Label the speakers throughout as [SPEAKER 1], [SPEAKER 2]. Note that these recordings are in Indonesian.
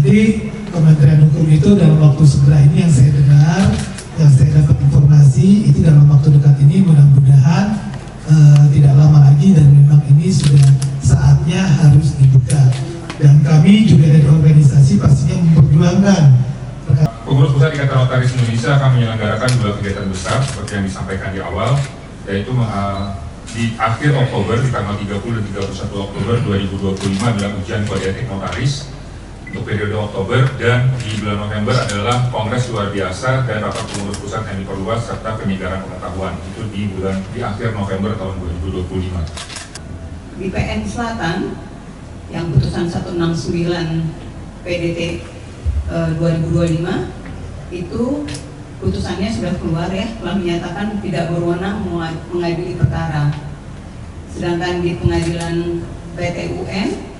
[SPEAKER 1] Jadi Kementerian Hukum itu dalam waktu segera ini yang saya dengar, yang saya dapat informasi itu dalam waktu dekat ini mudah-mudahan tidak lama lagi, dan memang ini sudah saatnya harus dibuka. Dan kami juga dari organisasi pastinya memperjuangkan.
[SPEAKER 2] Pengurus Pusat Ikatan Notaris Indonesia akan menyelenggarakan dua kegiatan besar seperti yang disampaikan di awal, yaitu di akhir Oktober di tanggal 30 dan 31 Oktober 2025 adalah ujian kode etik notaris untuk periode Oktober, dan di bulan November adalah kongres luar biasa dan rapat pengurus pusat yang diperluas serta penyegaran pengetahuan, itu di akhir November tahun 2025.
[SPEAKER 3] Di PN Selatan yang putusan 169 PDT 2025 itu putusannya sudah keluar ya, telah menyatakan tidak berwenang mengadili perkara. Sedangkan di pengadilan PT UN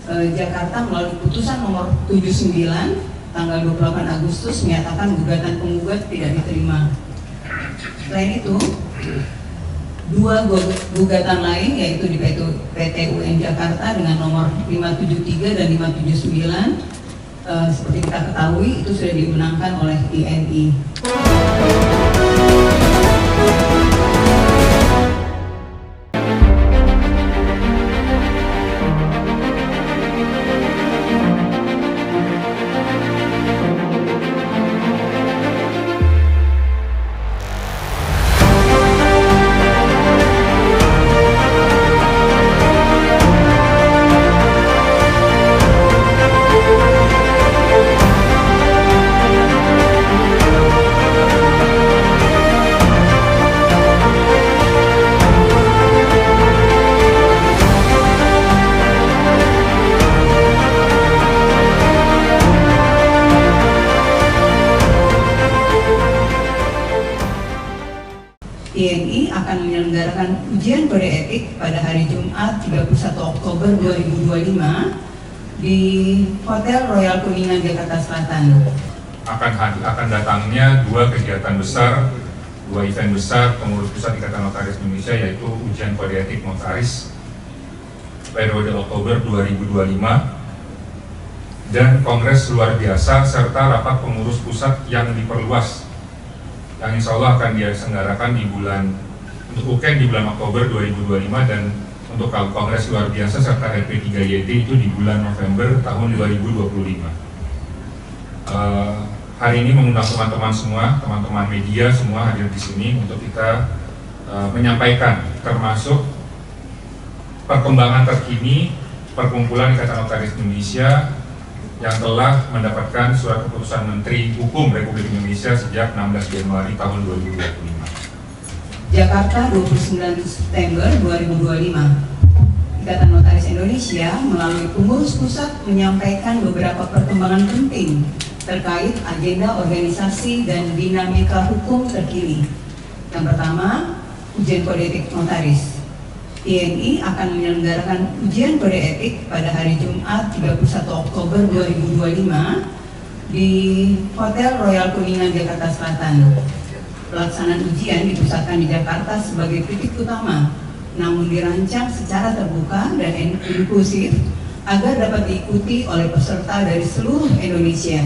[SPEAKER 3] Jakarta melalui putusan nomor 79 tanggal 28 Agustus menyatakan gugatan penggugat tidak diterima. Selain itu, dua gugatan lain yaitu di PT UN Jakarta dengan nomor 573 dan 579 seperti kita ketahui itu sudah dimenangkan oleh INI. INI akan menyelenggarakan ujian kode etik pada hari Jumat 31 Oktober 2025 di Hotel Royal Kuningan, Jakarta Selatan.
[SPEAKER 2] Akan datangnya dua kegiatan besar, dua event besar pengurus Pusat Ikatan Notaris Indonesia, yaitu ujian kode etik notaris periode Oktober 2025 dan kongres luar biasa serta rapat pengurus pusat yang diperluas, yang insya Allah akan diselenggarakan untuk UKEN di bulan Oktober 2025, dan untuk kongres luar biasa serta RP3YD itu di bulan November tahun 2025. Hari ini mengundang teman-teman semua, teman-teman media semua hadir di sini untuk kita menyampaikan termasuk perkembangan terkini Perkumpulan Ikatan Notaris Indonesia yang telah mendapatkan surat keputusan Menteri Hukum Republik Indonesia sejak 16 Januari tahun 2025.
[SPEAKER 3] Jakarta 29 September 2025. Ikatan Notaris Indonesia melalui pengurus pusat menyampaikan beberapa perkembangan penting terkait agenda organisasi dan dinamika hukum terkini. Yang pertama, ujian kode etik notaris. INI akan menyelenggarakan ujian kode etik pada hari Jumat 31 Oktober 2025 di Hotel Royal Kuningan, Jakarta Selatan. Pelaksanaan ujian dipusatkan di Jakarta sebagai titik utama, namun dirancang secara terbuka dan inklusif agar dapat diikuti oleh peserta dari seluruh Indonesia.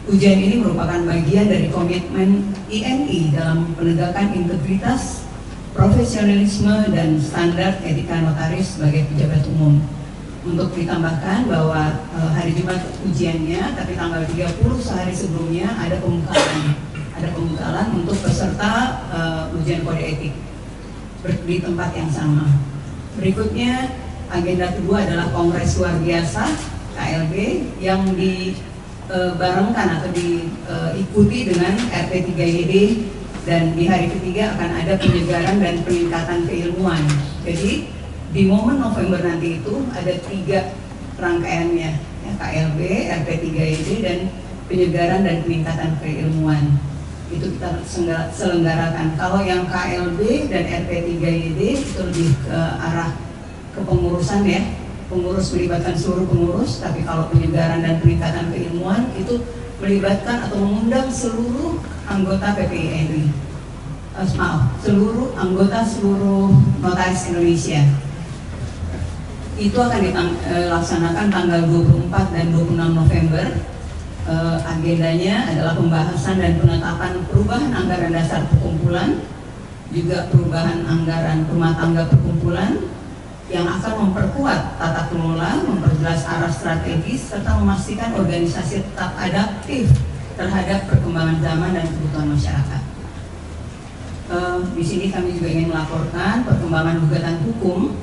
[SPEAKER 3] Ujian ini merupakan bagian dari komitmen INI dalam penegakan integritas, profesionalisme, dan standar etika notaris sebagai pejabat umum. Untuk ditambahkan bahwa hari Jumat ujiannya, tapi tanggal 30 sehari sebelumnya ada pembekalan untuk peserta ujian kode etik di tempat yang sama. Berikutnya, agenda kedua adalah kongres luar biasa KLB yang dibarengkan atau diikuti dengan RP3YD, dan di hari ketiga akan ada penyegaran dan peningkatan keilmuan. Jadi di momen November nanti itu ada 3 rangkaiannya, ya, KLB, RP3YD, dan penyegaran dan peningkatan keilmuan. Itu kita selenggarakan. Kalau yang KLB dan RP3YD itu lebih ke arah kepengurusan ya, pengurus melibatkan seluruh pengurus, tapi kalau penyegaran dan peningkatan keilmuan itu melibatkan atau mengundang seluruh anggota PPINI, seluruh anggota seluruh notaris Indonesia. itu akan dilaksanakan tanggal 24 dan 26 November. Agendanya adalah pembahasan dan penetapan perubahan anggaran dasar perkumpulan, juga perubahan anggaran rumah tangga perkumpulan yang akan memperkuat tata kelola, memperjelas arah strategis, serta memastikan organisasi tetap adaptif terhadap perkembangan zaman dan kebutuhan masyarakat. Di sini kami juga ingin melaporkan perkembangan gugatan hukum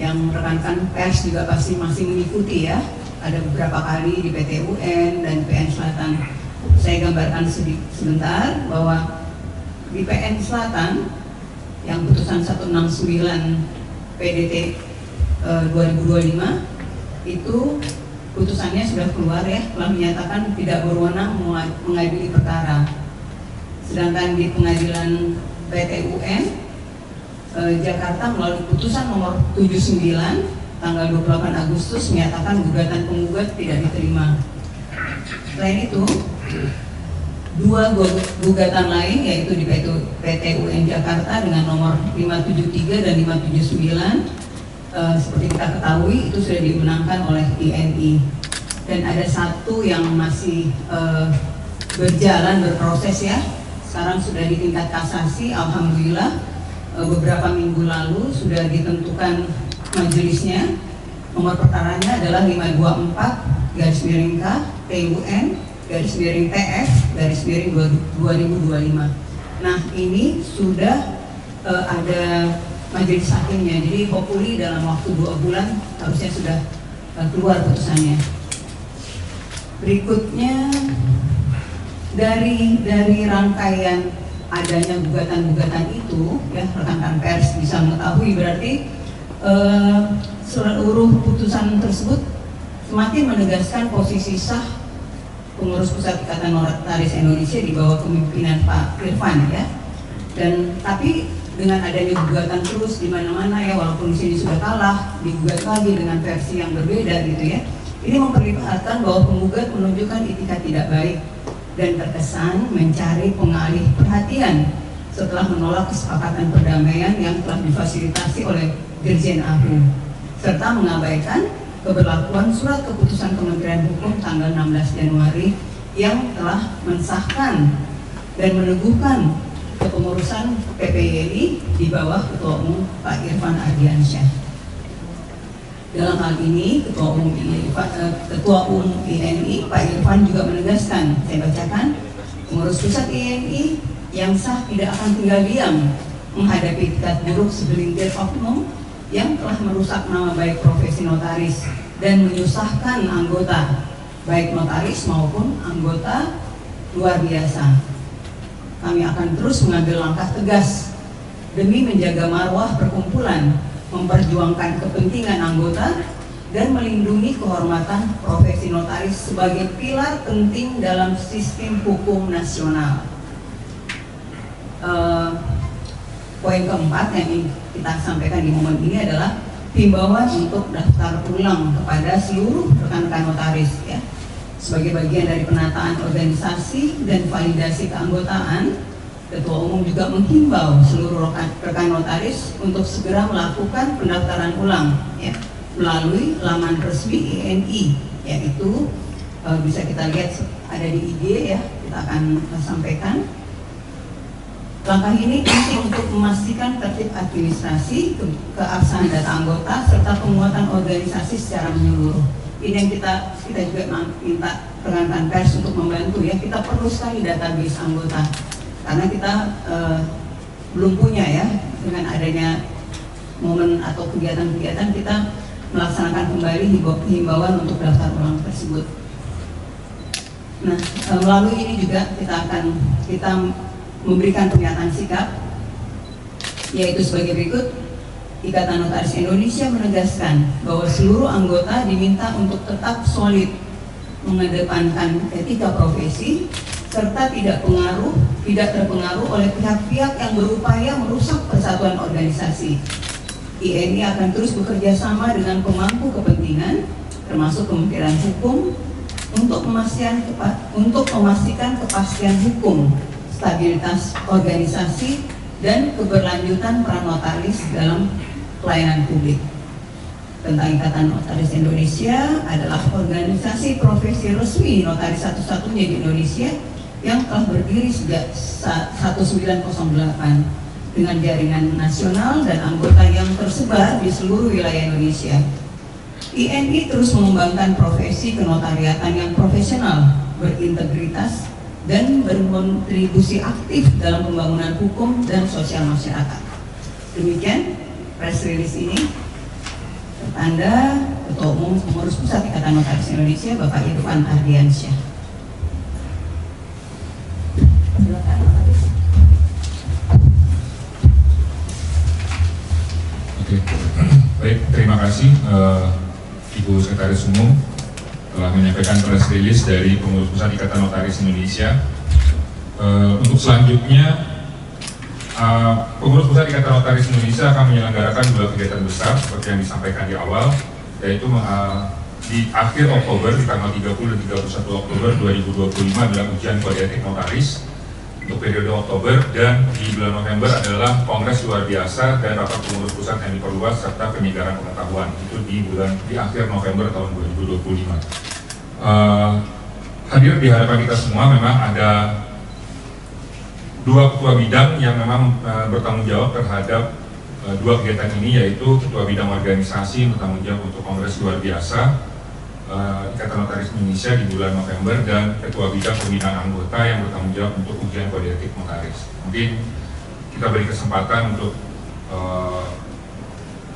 [SPEAKER 3] yang rekan-rekan pers juga pasti masih mengikuti ya. Ada beberapa kali di PT UN dan PN Selatan. Saya gambarkan sebentar bahwa di PN Selatan yang putusan 169 PDT 2025 itu putusannya sudah keluar ya, telah menyatakan tidak berwenang mengadili perkara. Sedangkan di pengadilan PT UN Jakarta melalui putusan nomor 79 tanggal 28 Agustus menyatakan gugatan penggugat tidak diterima. Selain itu, dua gugatan lain yaitu di PT UN Jakarta dengan nomor 573 dan 579 seperti kita ketahui itu sudah dimenangkan oleh INI. Dan ada satu yang masih berjalan berproses ya. Sekarang sudah di tingkat kasasi, alhamdulillah beberapa minggu lalu sudah ditentukan majelisnya. Nomor perkaranya adalah 524/K TUN /TF/2025. Nah ini sudah ada majelis hakimnya, jadi hopefully dalam waktu 2 bulan harusnya sudah keluar putusannya. Berikutnya dari rangkaian adanya gugatan-gugatan itu ya, rekan-rekan pers bisa mengetahui berarti seluruh putusan tersebut semakin menegaskan posisi sah pengurus pusat Ikatan Notaris Indonesia di bawah kepemimpinan Pak Irfan ya. Dan tapi dengan adanya gugatan terus di mana-mana ya, walaupun di sini sudah kalah, digugat lagi dengan versi yang berbeda gitu ya. Ini memperlihatkan bahwa penggugat menunjukkan itikat tidak baik dan terkesan mencari pengalih perhatian setelah menolak kesepakatan perdamaian yang telah difasilitasi oleh Dirjen AHU, serta mengabaikan keberlakuan surat keputusan Kementerian Hukum tanggal 16 Januari yang telah mensahkan dan meneguhkan kepengurusan PPYI di bawah Ketua Umum Pak Irfan Ardiansyah. Dalam hal ini Ketua Umum INI Pak Irfan juga menegaskan, saya bacakan, pengurus pusat INI yang sah tidak akan tinggal diam menghadapi tingkat buruk segelintir oknum yang telah merusak nama baik profesi notaris dan menyusahkan anggota, baik notaris maupun anggota luar biasa. Kami akan terus mengambil langkah tegas demi menjaga marwah perkumpulan, memperjuangkan kepentingan anggota, dan melindungi kehormatan profesi notaris sebagai pilar penting dalam sistem hukum nasional. Poin keempat yang ingin kita sampaikan di momen ini adalah himbauan untuk daftar ulang kepada seluruh rekan-rekan notaris ya. Sebagai bagian dari penataan organisasi dan validasi keanggotaan, Ketua Umum juga menghimbau seluruh rekan notaris untuk segera melakukan pendaftaran ulang ya, melalui laman resmi INI, yaitu bisa kita lihat ada di IG ya, kita akan sampaikan. Langkah ini penting untuk memastikan tertib administrasi, keabsahan data anggota, serta penguatan organisasi secara menyeluruh. Ini yang kita juga minta rekan-rekan pers untuk membantu ya. Kita perlu sekali database anggota karena kita belum punya ya. Dengan adanya momen atau kegiatan-kegiatan kita melaksanakan kembali himbauan untuk daftar ulang tersebut. Nah, melalui ini juga kita memberikan pernyataan sikap, yaitu sebagai berikut. Ikatan Notaris Indonesia menegaskan bahwa seluruh anggota diminta untuk tetap solid mengedepankan etika profesi serta tidak terpengaruh oleh pihak-pihak yang berupaya merusak persatuan organisasi. INI akan terus bekerja sama dengan pemangku kepentingan termasuk Kementerian Hukum untuk memastikan kepastian hukum, stabilitas organisasi, dan keberlanjutan peran notaris dalam pelayanan publik. tentang Ikatan Notaris Indonesia adalah organisasi profesi resmi notaris satu-satunya di Indonesia yang telah berdiri sejak 1908 dengan jaringan nasional dan anggota yang tersebar di seluruh wilayah Indonesia. INI terus mengembangkan profesi kenotariatan yang profesional, berintegritas, dan berkontribusi aktif dalam pembangunan hukum dan sosial masyarakat. Demikian press release ini. Tertanda Ketua Umum Pengurus Pusat Ikatan Notaris Indonesia, Bapak Irfan Ardiansyah. Silakan, Notaris.
[SPEAKER 2] Oke, baik, terima kasih Ibu Sekretaris Umum telah menyampaikan press release dari Pengurus Pusat Ikatan Notaris Indonesia. Untuk selanjutnya, Pengurus Pusat Ikatan Notaris Indonesia akan menyelenggarakan dua kegiatan besar seperti yang disampaikan di awal, yaitu di akhir Oktober, di tanggal 30 dan 31 Oktober 2025 adalah ujian kode etik notaris untuk periode Oktober, dan di bulan November adalah Kongres luar biasa dan rapat pengurus pusat yang diperluas serta penyegaran pengetahuan, itu di akhir November tahun 2025. Hadir di hadapan kita semua memang ada dua ketua bidang yang memang bertanggung jawab terhadap dua kegiatan ini, yaitu ketua bidang organisasi bertanggung jawab untuk Kongres luar biasa Ikatan Notaris Indonesia di bulan November, dan ketua bidang pembinaan anggota yang bertanggung jawab untuk ujian kode etik notaris. Mungkin kita beri kesempatan untuk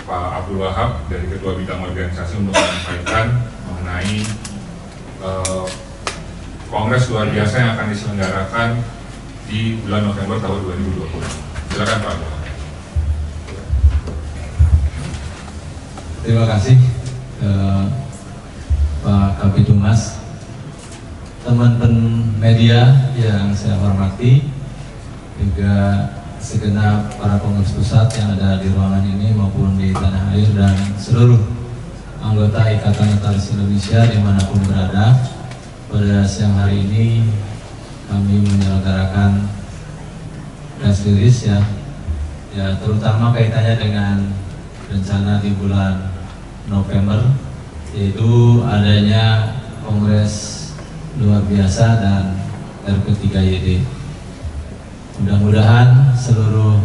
[SPEAKER 2] Pak Abdul Wahab dari ketua bidang organisasi untuk menyampaikan mengenai Kongres luar biasa yang akan diselenggarakan di bulan November tahun 2020. Silakan Pak.
[SPEAKER 4] Terima kasih Pak Kabitumas, teman-teman media yang saya hormati, juga segenap para pengurus pusat yang ada di ruangan ini maupun di tanah air, dan seluruh anggota Ikatan Notaris Indonesia dimanapun berada. Pada siang hari ini kami menyelenggarakan press release ya terutama kaitannya dengan rencana di bulan November, yaitu adanya Kongres luar biasa dan RP3YD. Mudah-mudahan seluruh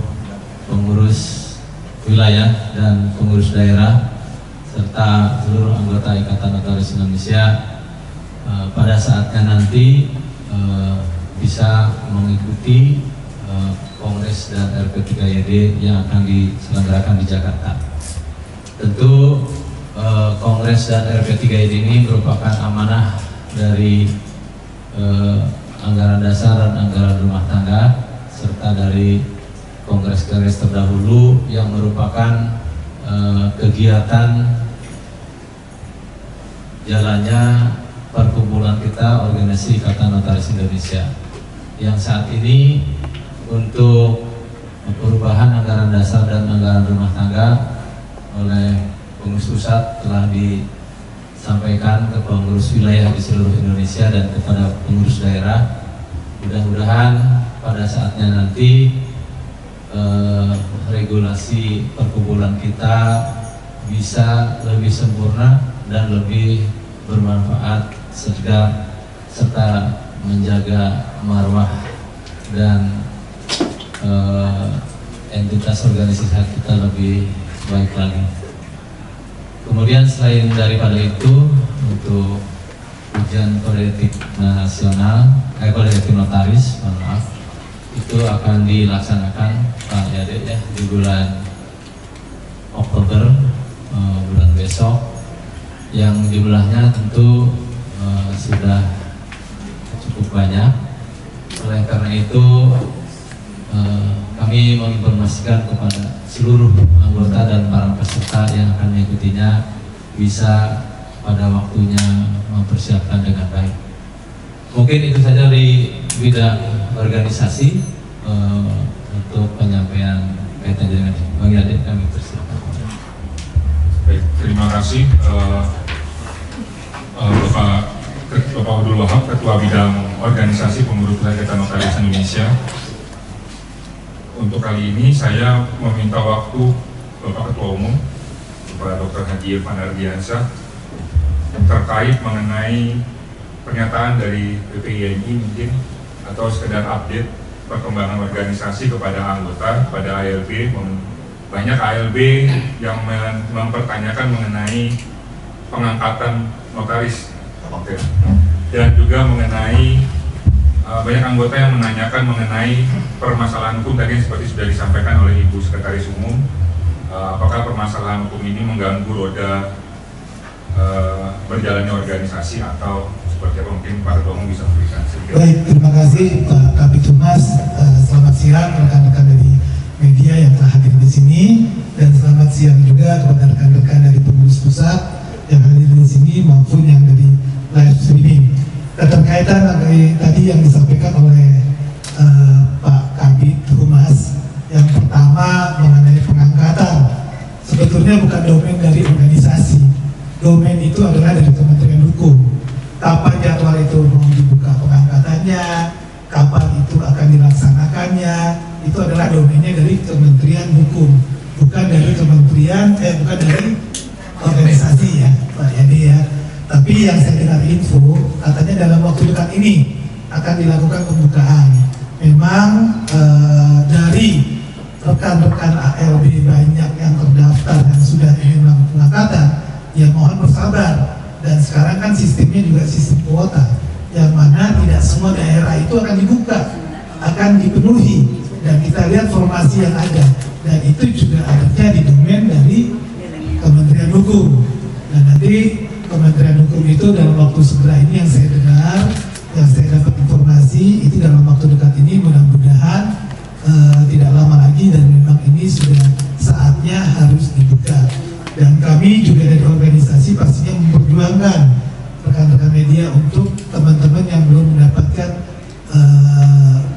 [SPEAKER 4] pengurus wilayah dan pengurus daerah serta seluruh anggota Ikatan Notaris Indonesia pada saatnya nanti bisa mengikuti Kongres dan RP3YD yang akan diselenggarakan di Jakarta. Tentu Kongres dan RP3YD ini merupakan amanah dari anggaran dasar dan anggaran rumah tangga, serta dari kongres-kongres terdahulu yang merupakan kegiatan jalannya perkumpulan kita, Organisasi Ikatan Notaris Indonesia, yang saat ini untuk perubahan anggaran dasar dan anggaran rumah tangga oleh pengurus pusat telah disampaikan ke pengurus wilayah di seluruh Indonesia dan kepada pengurus daerah. Mudah-mudahan pada saatnya nanti regulasi perkumpulan kita bisa lebih sempurna dan lebih bermanfaat serta menjaga marwah dan entitas organisasi kita lebih baik lagi. Kemudian selain daripada itu, untuk ujian kode etik nasional, kode etik notaris, maaf, itu akan dilaksanakan Pak Yade ya di bulan Oktober, bulan besok, yang jumlahnya tentu sudah cukup banyak. Oleh karena itu kami menginformasikan kepada seluruh anggota dan para peserta yang akan mengikutinya bisa pada waktunya mempersiapkan dengan baik. Mungkin itu saja di bidang organisasi untuk penyampaian kaitan dengan Bang Yade, kami persilakan.
[SPEAKER 2] Baik, terima kasih Bapak Abdul Wahab, Ketua Bidang Organisasi Pengurus Pusat Ikatan Notaris Indonesia. Untuk kali ini saya meminta waktu Bapak Ketua Umum, Pak Dr. Haji Irfan Ardiansyah terkait mengenai pernyataan dari PPINI mungkin atau sekedar update perkembangan organisasi kepada anggota, pada ALB. Banyak ALB yang mempertanyakan mengenai pengangkatan notaris dan juga mengenai banyak anggota yang menanyakan mengenai permasalahan hukum tadi yang seperti sudah disampaikan oleh Ibu Sekretaris Umum. Apakah permasalahan hukum ini mengganggu roda berjalannya organisasi atau seperti apa, mungkin Pak Ketua Umum bisa memberikan sedikit.
[SPEAKER 1] Baik, terima kasih Pak Kabid Humas. Selamat siang rekan-rekan dari media yang telah hadir di sini, dan selamat siang juga kepada rekan-rekan dari pengurus pusat yang hadir di sini maupun yang dari live streaming. Keterkaitan dari tadi yang disampaikan oleh Pak Kabid Humas, yang pertama mengenai pengangkatan, sebetulnya bukan domain dari organisasi. Domain itu adalah dari Kementerian Hukum. Kapan jadwal itu mau dibuka pengangkatannya, kapan itu akan dilaksanakannya, itu adalah domainnya dari Kementerian Hukum, bukan dari bukan dari organisasi ya, Pak Yadi ya. Tapi yang saya dengar info, katanya dalam waktu dekat ini akan dilakukan pembukaan. Memang dari rekan-rekan ALB banyak yang terdaftar dan sudah ingin melakukan pengangkatan, ya mohon bersabar. Dan sekarang kan sistemnya juga sistem kuota, yang mana tidak semua daerah itu akan dibuka, akan dipenuhi. Dan kita lihat formasi yang ada, dan itu juga adanya di domain dari Kementerian Hukum. Dan nanti Kementerian Hukum itu dalam waktu segera ini yang saya dengar, yang saya dapat informasi, itu dalam waktu dekat ini mudah-mudahan tidak lama lagi, dan memang ini sudah saatnya harus dibuka. Dan kami juga dari organisasi pastinya memperjuangkan rekan-rekan media untuk teman-teman yang belum mendapatkan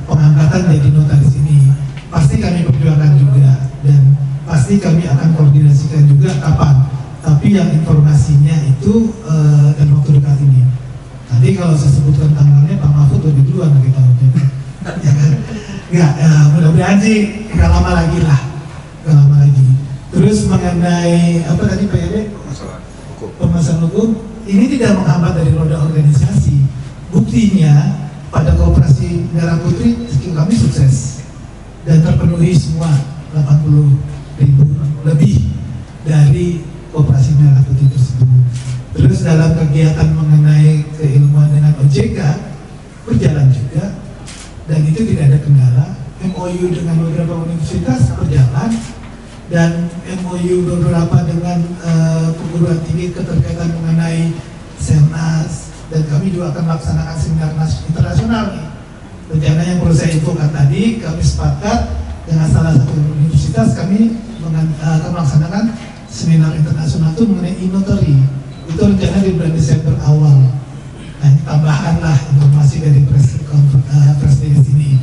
[SPEAKER 1] pengangkatan jadi notaris ini. Pasti kami perjuangkan juga, dan pasti kami akan koordinasikan juga kapan. Tapi yang informasinya itu dalam waktu dekat ini. Nanti kalau saya sebutkan tanggalnya, Pak Mahfud lebih duluan kita tahunya. Ya kan? Enggak, mudah-mudahan sih nggak lama lagi lah, nggak lama lagi. Terus mengenai apa tadi Pak Yade? Permasalahan hukum ini tidak menghambat dari roda organisasi. Buktinya pada Koperasi Merah Putih kami sukses dan terpenuhi semua 80.000 lebih dari Koperasi Merah Putih tersebut. Terus dalam kegiatan mengenai keilmuan dengan OJK berjalan juga, dan itu tidak ada kendala. MOU dengan beberapa universitas berjalan, dan MOU beberapa dengan perguruan tinggi keterkaitan mengenai Sernas, dan kami juga akan melaksanakan seminar internasional nih. Rencana yang perlu saya infokan tadi, kami sepakat dengan salah satu universitas, kami akan melaksanakan seminar internasional itu mengenai e-notary. Itu rencana di bulan Desember awal. Nah, tambahan lah informasi dari press release ini.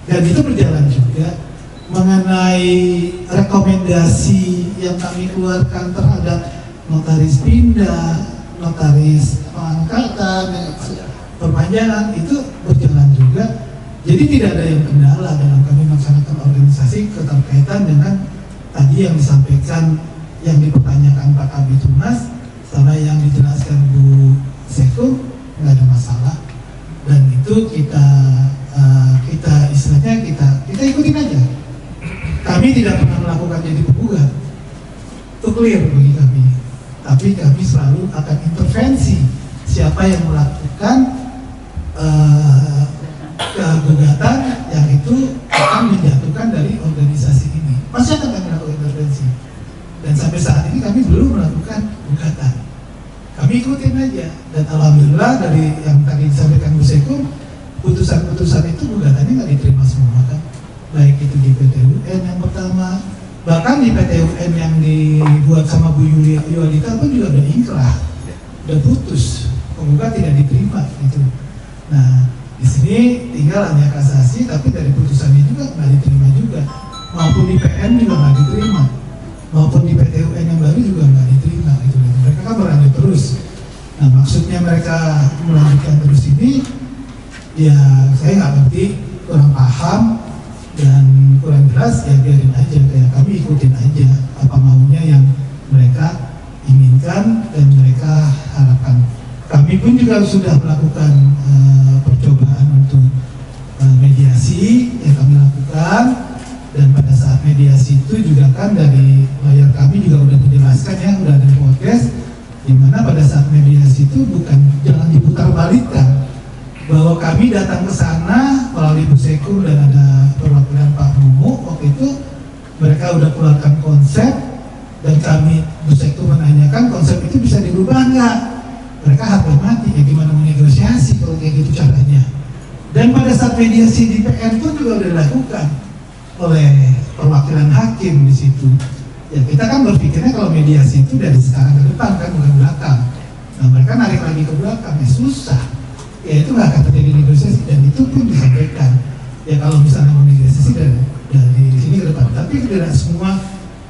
[SPEAKER 1] Dan itu berjalan juga. Mengenai rekomendasi yang kami keluarkan terhadap notaris pindah, notaris pengangkatan, perpanjangan, itu berjalan juga. Jadi tidak ada yang kendala dalam kami melaksanakan organisasi keterkaitan dengan tadi yang disampaikan, yang dipertanyakan Pak Kabid Humas, sama yang dijelaskan Bu Seko, nggak ada masalah. Dan itu kita istilahnya kita ikutin aja. Kami tidak pernah melakukan jadi penggugat, itu clear bagi kami. Tapi kami selalu akan intervensi siapa yang melakukan kegugatan yang itu akan menjatuhkan dari organisasi ini. Pasti akan kami lakukan intervensi. Dan sampai saat ini kami belum melakukan gugatan. Kami ikutin aja. Dan alhamdulillah dari yang tadi disampaikan Bu Seko, putusan-putusan itu gugatannya nggak diterima semua kan. Baik itu di PT UN yang pertama, bahkan di PT UN yang dibuat sama Bu Yulita pun juga udah ingkrah, udah putus, penggugat tidak diterima gitu. Nah di sini tinggal hanya kasasi, tapi dari putusan ini juga nggak diterima juga, maupun di PN juga nggak diterima, maupun di PT UN yang baru juga nggak diterima gitu. Mereka kan berlanjut terus. Nah maksudnya mereka melanjutkan terus ini, ya saya nggak ngerti, kurang paham dan kurang jelas, ya biarin aja, kayak kami ikutin aja apa maunya yang mereka inginkan dan mereka harapkan. Kami pun juga sudah melakukan percobaan untuk mediasi yang kami lakukan, dan pada saat mediasi itu juga kan dari lawyer kami juga udah menjelaskan ya, udah ada podcast di mana pada saat mediasi itu bukan, jangan diputar balikkan, bahwa kami datang ke sana melalui Bu Sekum dan ada perwakilan Pak Mumu. Waktu itu mereka udah keluarkan konsep dan kami Bu Sekum menanyakan konsep itu bisa dirubah nggak? Mereka harga mati, ya gimana menegosiasi kalau kayak gitu caranya. Dan pada saat mediasi di PN pun juga udah dilakukan oleh perwakilan hakim di situ. Ya kita kan berpikirnya kalau mediasi itu dari sekarang ke depan kan, bukan belakang. Nah mereka narik lagi ke belakang, ya susah. Ya itu nggak akan terjadi negosiasi, dan itu pun disampaikan. Ya kalau misalnya mau negosiasi dari sini ke depan, tapi tidak semua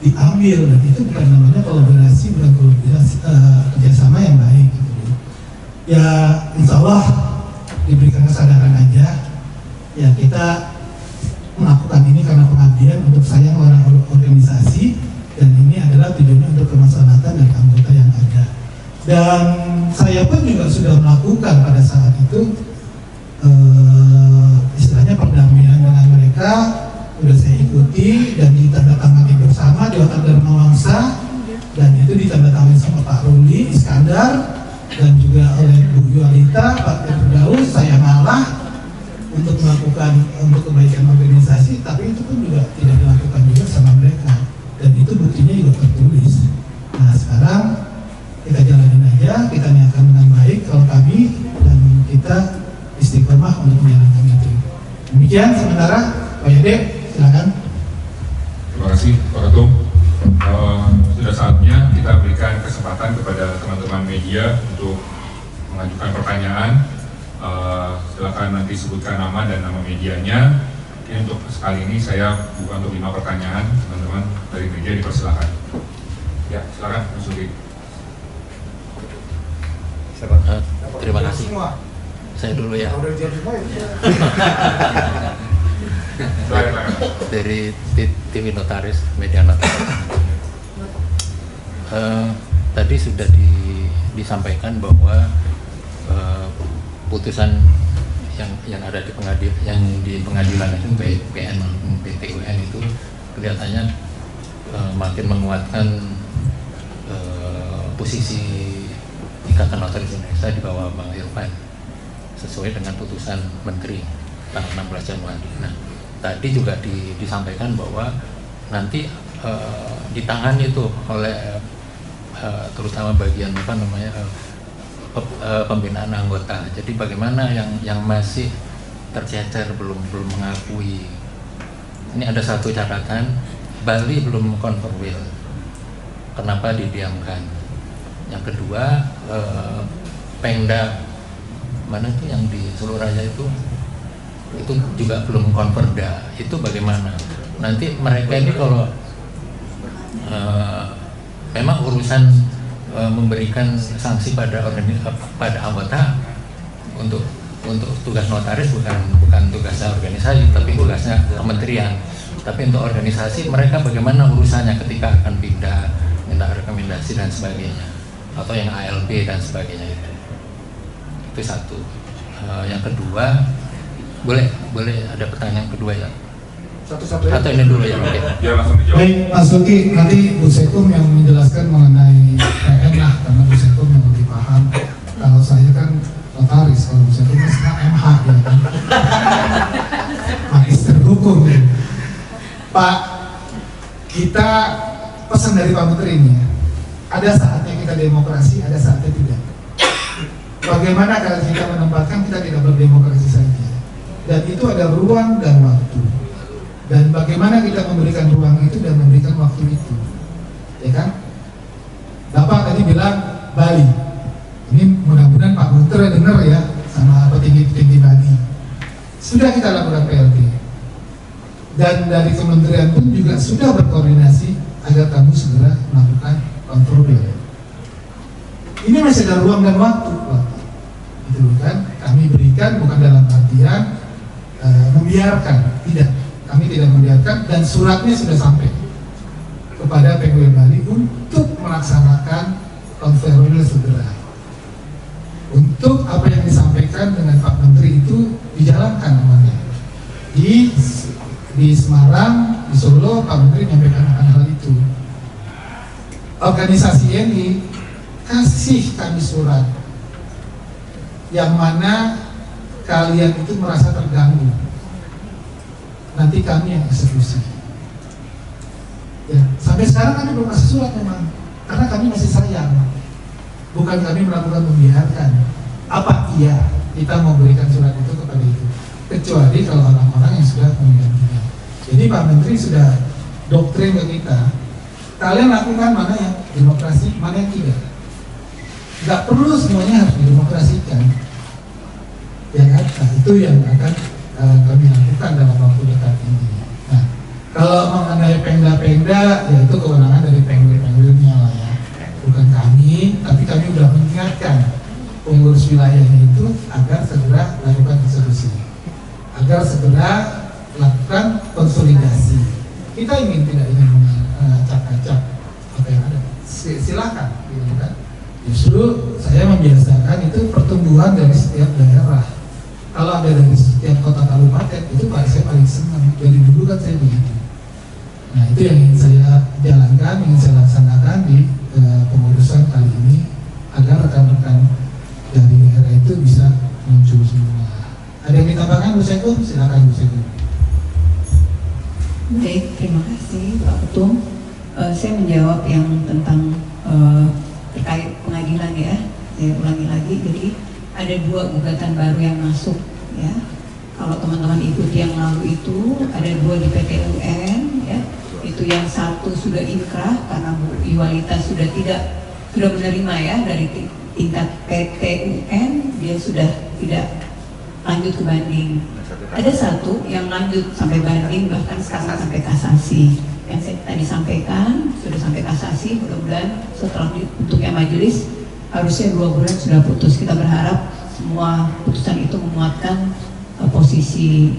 [SPEAKER 1] diambil, dan itu bukan namanya kolaborasi, bukan kolaborasi, kerjasama yang baik. Gitu. Ya insya Allah diberikan kesadaran aja. Ya kita melakukan ini karena pengabdian untuk sayang orang organisasi, dan ini adalah tujuannya untuk kemaslahatan dan anggota yang ada. Dan saya pun juga sudah melakukan pada saat itu istilahnya perdamaian dengan mereka, sudah saya ikuti dan ditandatangani bersama di Hotel Dharma Wangsa, dan itu ditandatangani sama Pak Ruli Iskandar dan juga oleh Bu Yualita, Pak Firdaus. Saya ngalah untuk melakukan untuk kebaikan organisasi, tapi itu pun juga tidak dilakukan juga sama mereka, dan itu buktinya juga tertulis. Nah sekarang kita jalanin aja, kita niatkan dengan baik kalau kami, dan kita istiqomah untuk menjalankan itu. Demikian sementara, Pak Yade, silakan.
[SPEAKER 2] Terima kasih Pak Ketum. Sudah saatnya kita berikan kesempatan kepada teman-teman media untuk mengajukan pertanyaan. Silakan nanti sebutkan nama dan nama medianya. Ini untuk sekali ini saya buka untuk 5 pertanyaan, teman-teman dari media dipersilakan. Ya, silakan Mas Sugi.
[SPEAKER 5] Terima kasih. Saya dulu ya. Dari TV Notaris, Media Notaris. Tadi sudah disampaikan bahwa putusan yang ada di pengadilan itu PN PT UN itu kelihatannya makin menguatkan posisi Ikatan Notaris Indonesia di bawah Bang Irfan sesuai dengan putusan Menteri tanggal 16 Januari. Nah, tadi juga disampaikan bahwa nanti ditangani itu oleh terutama bagian pembinaan anggota. Jadi bagaimana yang masih tercecer belum mengakui. Ini ada satu catatan, Bali belum confirm will. Kenapa didiamkan? Yang kedua, Pemda mana itu yang di Solo Raya itu juga belum konverda. Itu bagaimana? Nanti mereka ini kalau memang urusan memberikan sanksi pada anggota untuk tugas notaris bukan tugasnya organisasi, tapi tugasnya kementerian. Tapi untuk organisasi mereka bagaimana urusannya ketika akan pindah, minta rekomendasi dan sebagainya, atau yang ALB dan sebagainya itu satu. Yang kedua, boleh ada pertanyaan kedua ya? Satu-satu atau ini dulu ya? Oke.
[SPEAKER 2] Ya, langsung dijawab.
[SPEAKER 1] Baik, Mas Luki, nanti Bu Sekum yang menjelaskan mengenai PN lah, karena Bu Sekum yang lebih paham. Kalau saya kan notaris, kalau Bu Sekum kan MH ya kan. Magister hukum ya. Pak, kita pesan dari Pak Menteri ini ya. Ada saatnya kita demokrasi, ada saatnya tidak. Bagaimana kalau kita menempatkan kita tidak berdemokrasi saja, dan itu ada ruang dan waktu, dan bagaimana kita memberikan ruang itu dan memberikan waktu itu, ya kan? Bapak tadi bilang Bali, ini mudah-mudahan Pak Guntur dengar ya sama petinggi-petinggi Bali. Sudah kita lakukan PLT, dan dari kementerian pun juga sudah berkoordinasi agar kamu segera melakukan kontrol. Ini masih ada ruang dan waktu, Pak. Itu kan kami berikan bukan dalam artian membiarkan, tidak, kami tidak membiarkan, dan suratnya sudah sampai kepada PGW Bali untuk melaksanakan konferensi segera. Untuk apa yang disampaikan dengan Pak Menteri itu dijalankan namanya. Di Semarang, di Solo, Pak Menteri menyampaikan hal itu. Organisasi ini kasih kami surat yang mana kalian itu merasa terganggu. Nanti kami yang eksekusi. Ya, sampai sekarang kami belum kasih surat memang, karena kami masih sayang. Bukan kami melakukan membiarkan. Apa iya kita mau berikan surat itu kepada itu? Kecuali kalau orang-orang yang sudah menggantinya. Jadi Pak Menteri sudah doktrin ke kita. Kalian lakukan mana yang demokrasi, mana yang tidak. Nggak perlu semuanya harus didemokrasikan. Ya kan? Nah, itu yang akan kami lakukan dalam waktu dekat ini. Nah, kalau mengenai pemda-pemda, ya itu kewenangan dari pemda-pemdanya lah ya. Bukan kami, tapi kami sudah mengingatkan pengurus wilayahnya itu agar segera lakukan eksekusi, agar segera lakukan konsolidasi. Kita tidak ingin mengacak-acak apa yang ada. Silakan, gitu kan. Justru saya membiasakan itu pertumbuhan dari setiap daerah. Kalau ada dari setiap kota kabupaten itu saya paling senang. Dari dulu kan saya begitu. Nah itu yang ingin saya jalankan, ingin saya laksanakan di pengurusan kali ini agar rekan-rekan dari daerah itu bisa muncul semua. Ada yang ditambahkan Bu Seko? Silakan Bu Seko.
[SPEAKER 3] Baik, terima kasih Pak Ketum. Saya menjawab yang tentang terkait pengadilan ya. Saya ulangi lagi. Jadi ada 2 gugatan baru yang masuk ya. Kalau teman-teman ikuti yang lalu itu ada 2 di PT UN ya. Itu yang satu sudah inkrah karena Bu Iwalita sudah menerima ya dari tingkat PT UN, dia sudah tidak lanjut ke banding. Ada satu yang lanjut sampai banding, bahkan sekarang sampai kasasi. Yang saya tadi sampaikan sudah sampai kasasi, mudah-mudahan setelah dibentuknya majelis harusnya 2 bulan sudah putus. Kita berharap semua putusan itu memuatkan posisi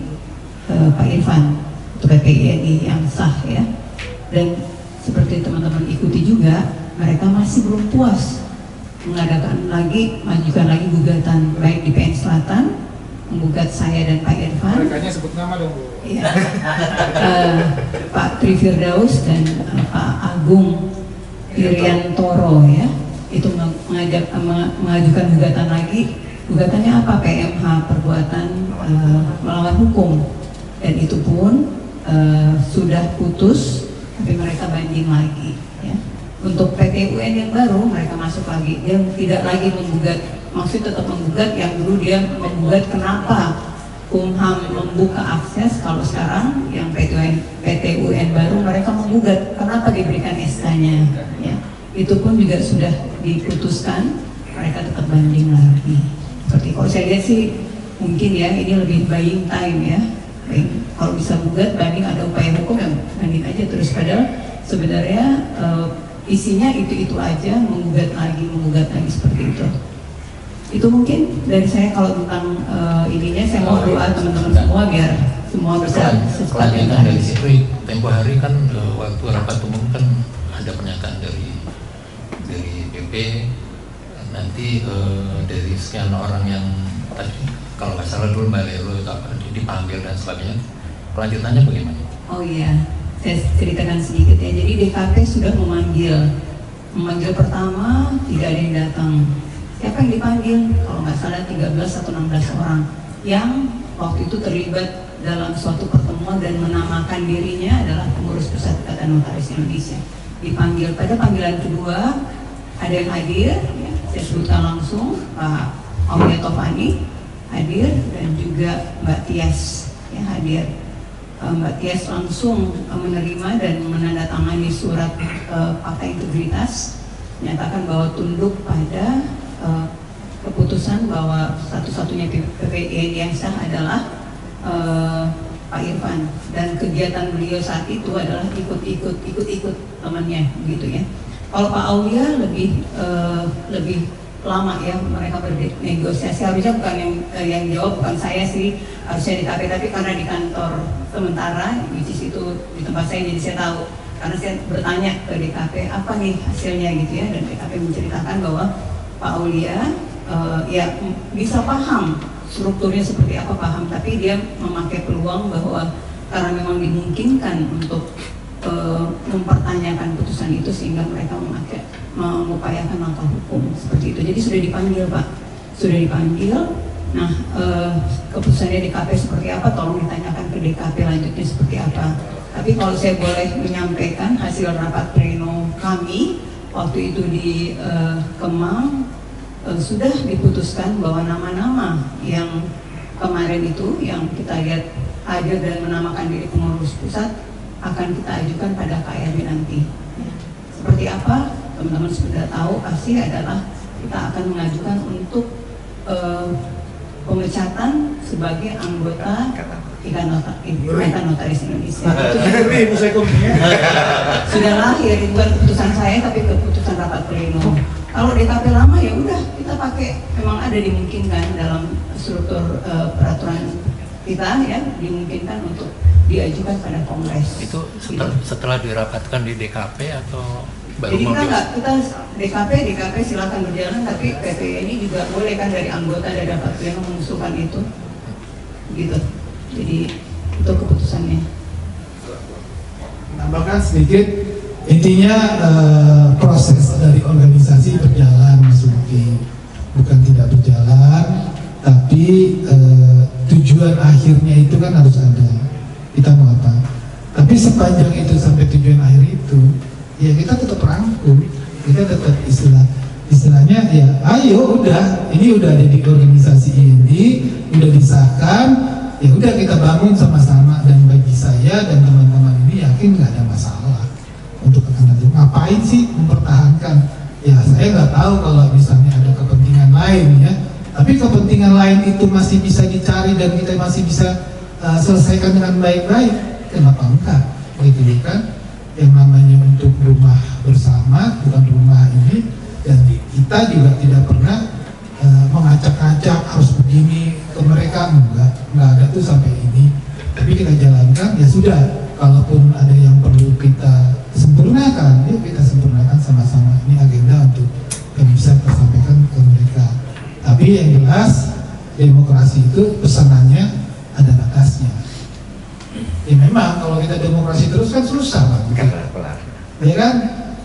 [SPEAKER 3] Pak Irfan untuk PPINI yang sah ya. Dan seperti teman-teman ikuti juga, mereka masih belum puas, majukan lagi gugatan baik di PN Selatan, menggugat saya dan Pak Irfan.
[SPEAKER 1] Mereka sebut nama dong Bu.
[SPEAKER 3] Ya. Pak Tri Firdaus dan Pak Agung Iriantoro ya, itu mengajukan gugatan lagi. Gugatannya apa? PMH, perbuatan melawan hukum, dan itu pun sudah putus, tapi mereka banding lagi ya. Untuk PT UN yang baru mereka masuk lagi, dia tidak lagi menggugat, maksud tetap menggugat yang dulu dia menggugat kenapa Kumham membuka akses, kalau sekarang yang PT UN baru mereka menggugat kenapa diberikan SK-nya ya. Itu pun juga sudah diputuskan, mereka tetap banding lagi. Seperti kalau saya lihat sih mungkin ya ini lebih buying time ya. Baik, kalau bisa gugat banding, ada upaya hukum yang banding aja terus, padahal sebenarnya isinya itu aja, menggugat lagi seperti itu. Itu mungkin dari saya. Kalau tentang ininya saya mau doa teman-teman semua biar semua bisa
[SPEAKER 5] kelanjutan dari situ. Tempo hari kan waktu rapat umum kan ada pernyataan dari BP, nanti dari sekian orang yang tadi kalau nggak salah dulu Mbak Lelo dipanggil dan sebagainya, kelanjutannya bagaimana?
[SPEAKER 3] Oh iya, saya ceritakan sedikit ya. Jadi DKP sudah memanggil pertama tidak ada yang datang. Siapa yang dipanggil? Kalau nggak salah 13 atau 16 orang yang waktu itu terlibat dalam suatu pertemuan dan menamakan dirinya adalah pengurus Pusat Ikatan Notaris Indonesia. Dipanggil. Pada panggilan kedua ada yang hadir, ya, saya sebutkan langsung Pak Aulia Tofani hadir dan juga Mbak Tias ya hadir. Mbak Tias langsung menerima dan menandatangani surat fakta integritas, menyatakan bahwa tunduk pada keputusan bahwa satu-satunya PPIN yang sah adalah Pak Irfan, dan kegiatan beliau saat itu adalah ikut temannya begitu ya. Kalau Pak Aulia lebih lama ya, mereka bernegosiasi, harusnya bukan yang jawab bukan saya sih, harusnya di KP, tapi karena di kantor sementara which is itu di tempat saya, jadi saya tahu karena saya bertanya ke DKP apa nih hasilnya gitu ya, dan DKP menceritakan bahwa Pak Aulia ya bisa paham strukturnya seperti apa, paham, tapi dia memakai peluang bahwa karena memang dimungkinkan untuk mempertanyakan putusan itu sehingga mereka mengupayakan langkah hukum seperti itu. Jadi sudah dipanggil Pak, sudah dipanggil. Nah, keputusannya DKP seperti apa, tolong ditanyakan ke DKP lanjutnya seperti apa. Tapi kalau saya boleh menyampaikan hasil rapat pleno kami waktu itu di Kemang, sudah diputuskan bahwa nama-nama yang kemarin itu yang kita lihat hadir dan menamakan diri pengurus pusat akan kita ajukan pada KRD nanti. Seperti apa? Teman-teman sudah tahu pasti adalah kita akan mengajukan untuk pemecatan sebagai anggota Ikatan Notaris Indonesia. Itu sudah lahir, itu bukan keputusan saya tapi keputusan rapat pleno. Kalau DKP lama ya udah kita pakai, memang ada dimungkinkan dalam struktur peraturan kita ya, dimungkinkan untuk diajukan pada Kongres.
[SPEAKER 5] Itu setelah dirapatkan di DKP atau baru?
[SPEAKER 3] Jadi kita DKP silakan berjalan, tapi PP ini juga boleh kan dari anggota dari rapat pleno mengusulkan itu, gitu. Jadi itu keputusannya.
[SPEAKER 1] Tambahkan sedikit, intinya proses dari organisasi berjalan, Mas Luki, bukan tidak berjalan, tapi tujuan akhirnya itu kan harus ada. Kita mau apa? Tapi sepanjang itu sampai tujuan akhir itu, ya kita tetap rangkum, kita tetap istilahnya ya ayo udah, ini udah ada di organisasi ini, udah disahkan, ya udah kita bangun sama-sama. Dan bagi saya dan teman-teman ini yakin nggak ada masalah untuk akan lanjut. Ngapain sih mempertahankan? Ya saya nggak tahu kalau misalnya ada kepentingan lain ya, tapi kepentingan lain itu masih bisa dicari dan kita masih bisa selesaikan dengan baik-baik, kenapa enggak? Gitu kan? Yang namanya untuk rumah bersama, bukan rumah ini, dan kita juga tidak pernah mengacak-acak harus begini ke mereka, enggak ada tuh sampai ini. Tapi kita jalankan, ya sudah, kalaupun ada yang perlu kita sempurnakan, yuk kita sempurnakan sama-sama. Ini agenda untuk yang bisa kita sampaikan ke mereka. Tapi yang jelas, demokrasi itu pesanannya ada batasnya. Ya memang kalau kita demokrasi terus kan susah Pak. Ya kan?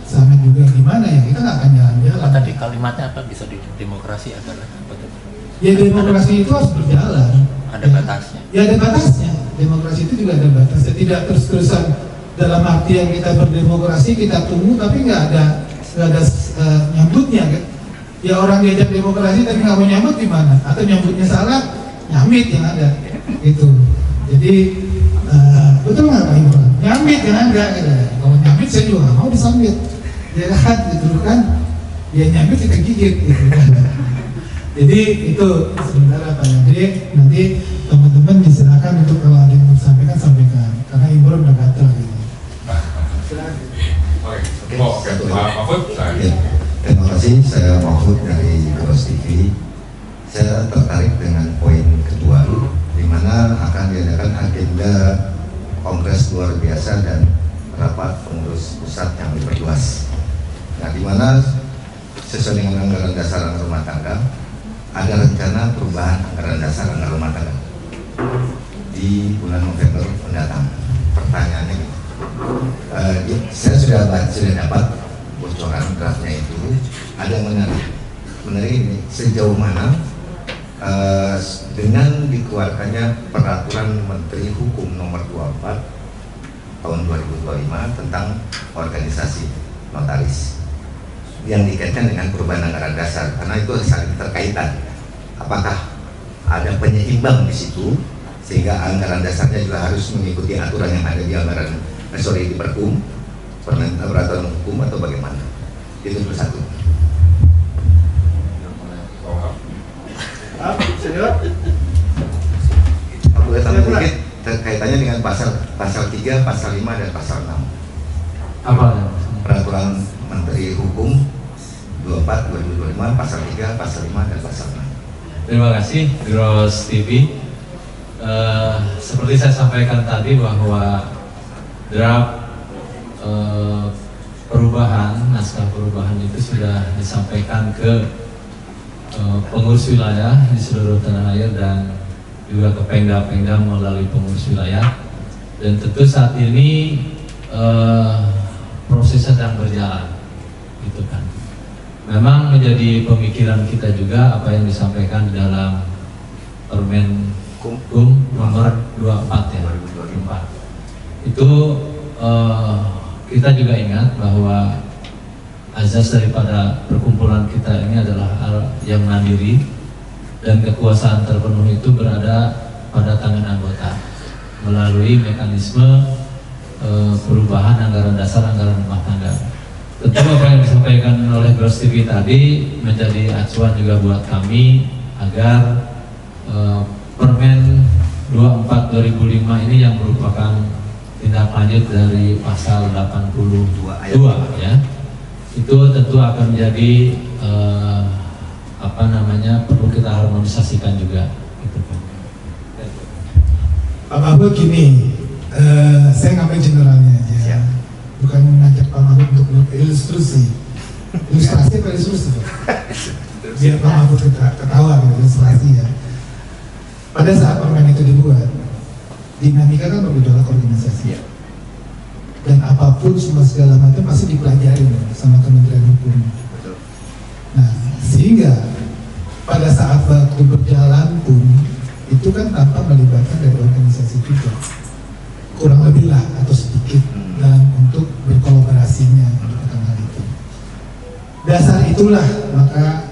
[SPEAKER 1] Sama juga gimana ya, kita nggak akan jalan-jalan.
[SPEAKER 5] Tadi kalimatnya apa, bisa di demokrasi adalah apa?
[SPEAKER 1] Ya demokrasi itu harus berjalan.
[SPEAKER 5] Ada batasnya.
[SPEAKER 1] Ya ada batasnya. Demokrasi itu juga ada batasnya. Tidak terus-terusan dalam arti yang kita berdemokrasi kita tunggu tapi nggak ada nyambutnya kan. Ya orang diajak demokrasi tapi nggak mau nyambut gimana? Atau nyambutnya salah, nyambit yang ada. Gitu. Jadi betul nggak Pak Imran? Nyambit kan enggak gitu. Kalau nyambit saya juga nggak mau disambit. Ya kan, gitu kan? Ya nyambit kita gigit gitu kan. Jadi itu sebenarnya Pak Yandri, nanti teman-teman disilakan untuk kalau ada yang mau sampaikan karena Imran udah gatel gitu.
[SPEAKER 2] Oke, Pak Mahfud.
[SPEAKER 6] Terima kasih, saya Mahfud dari Gros TV. Saya tertarik dengan poin kedua, di mana akan diadakan agenda kongres luar biasa dan rapat pengurus pusat yang diperluas. Nah, di mana sesuai dengan anggaran dasar anggaran rumah tangga, ada rencana perubahan anggaran dasar anggaran rumah tangga di bulan November mendatang. Pertanyaannya gitu, saya sudah dapat bocoran draftnya itu. Ada yang menarik ini, sejauh mana dengan dikeluarkannya peraturan Menteri Hukum nomor 24 tahun 2025 tentang organisasi notaris yang dikaitkan dengan perubahan anggaran dasar, karena itu saling terkaitan. Apakah ada penyeimbang di situ sehingga anggaran dasarnya juga harus mengikuti aturan yang ada di anggaran di Perkum, peraturan hukum, atau bagaimana? Itu satu. Aku tambah sedikit kaitannya dengan pasal 3, pasal 5, dan pasal 6.
[SPEAKER 4] Apa?
[SPEAKER 6] Peraturan Menteri Hukum 24 2025, pasal 3, pasal 5, dan pasal 6.
[SPEAKER 4] Terima kasih Gros TV. Seperti saya sampaikan tadi bahwa draft perubahan, naskah perubahan itu sudah disampaikan ke pengurus wilayah di seluruh tanah air dan juga ke Pemda melalui pengurus wilayah. Dan tentu saat ini proses sedang berjalan, gitu kan. Memang menjadi pemikiran kita juga apa yang disampaikan dalam Permen Kum nomor 24 ya, 2024. Itu kita juga ingat bahwa azas daripada perkumpulan kita ini adalah yang mandiri dan kekuasaan terpenuh itu berada pada tangan anggota melalui mekanisme perubahan anggaran dasar, anggaran rumah tangga. Tentu apa yang disampaikan oleh Gross TV tadi menjadi acuan juga buat kami agar Permen 24 2005 ini yang merupakan tindak lanjut dari pasal 82 ya, itu tentu akan menjadi perlu kita harmonisasikan juga gitu kan.
[SPEAKER 1] Pak Mahfud gini, saya ngambil generalnya aja, bukan ngajak Pak Mahfud untuk ilustrasi apa ilustrasi biar Pak Mahfud ketawa gitu, ilustrasi ya. Pada saat permen itu dibuat, dinamika kan bergejolak organisasi, dan apapun semua segala macam pasti dipelajari sama Kementerian Hukum. Nah, sehingga pada saat waktu berjalan pun itu kan tanpa melibatkan dari organisasi juga, kurang lebih lah atau sedikit dalam untuk berkolaborasinya tentang hal itu. Dasar itulah maka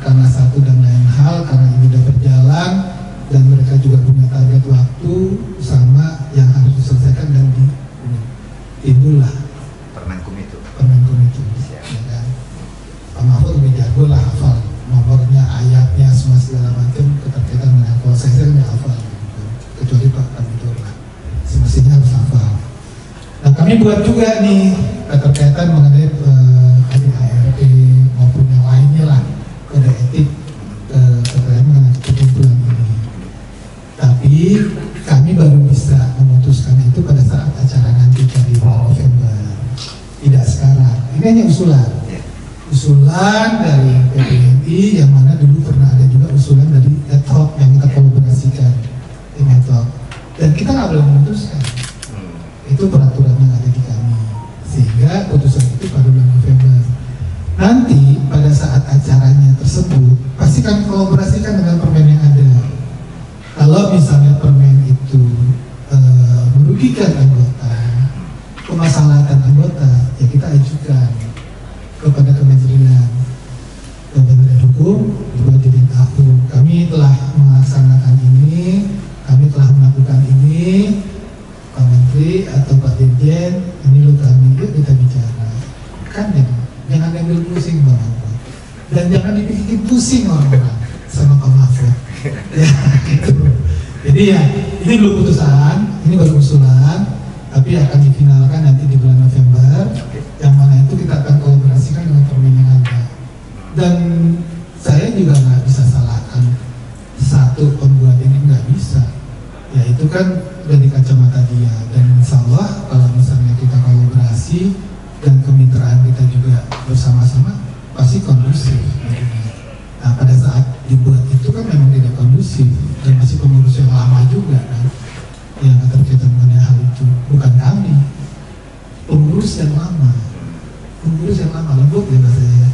[SPEAKER 1] karena satu dan lain hal, karena ini sudah berjalan dan mereka juga punya target waktu sama yang harus diselesaikan dan timbullah Permenkum itu. Ya kan? Pak Mahfud lebih jago lah hafal nomornya, ayatnya, semua segala macam keterkaitan dengan kalau saya nggak hafal gitu. Kecuali Pak Kamitor lah, semestinya harus hafal. Nah kami buat juga nih keterkaitan mengenai ADART maupun yang lainnya lah, kode etik terkait dengan perkumpulan ini. Tapi kami baru bisa memutuskan itu pada saat acara nanti di November, tidak sekarang. Ini hanya usulan dari PPMI yang mana dulu pernah ada juga usulan dari ad hoc yang kita kolaborasikan tim ad hoc, dan kita nggak boleh memutuskan. Itu peraturan yang ada di kami, sehingga putusan itu pada bulan November. Nanti pada saat acaranya tersebut pasti kami kolaborasikan dengan permen yang ada. Kalau misalnya permen itu merugikan anggota, kemaslahatan anggota, ya kita ajukan kepada Kementerian Hukum, juga diberitahu kami telah melaksanakan ini, kami telah melakukan ini, Pak Menteri atau Pak Dirjen, ini loh kami, yuk kita bicara. Kan ya, jangan ambil pusing Pak Mahfud, dan jangan dibikin pusing orang-orang sama Pak Mahfud. Ya, gitu. Jadi ya, ini belum putusan, ini baru usulan, tapi akan difinalkan nanti di bulan November, yang mana itu kita akan kolaborasikan dengan permen yang ada. Dan saya juga nggak bisa salahkan satu pembuat ini, nggak bisa. Ya itu kan dari kacamata dia, dan insya Allah kalau misalnya kita kolaborasi dan kemitraan kita juga bersama-sama pasti kondusif. Nah pada saat dibuat itu kan memang tidak kondusif, dan masih pengurus yang lama juga kan yang terkaitan mengenai hal itu, bukan kami, pengurus yang lama lembut ya bahasanya.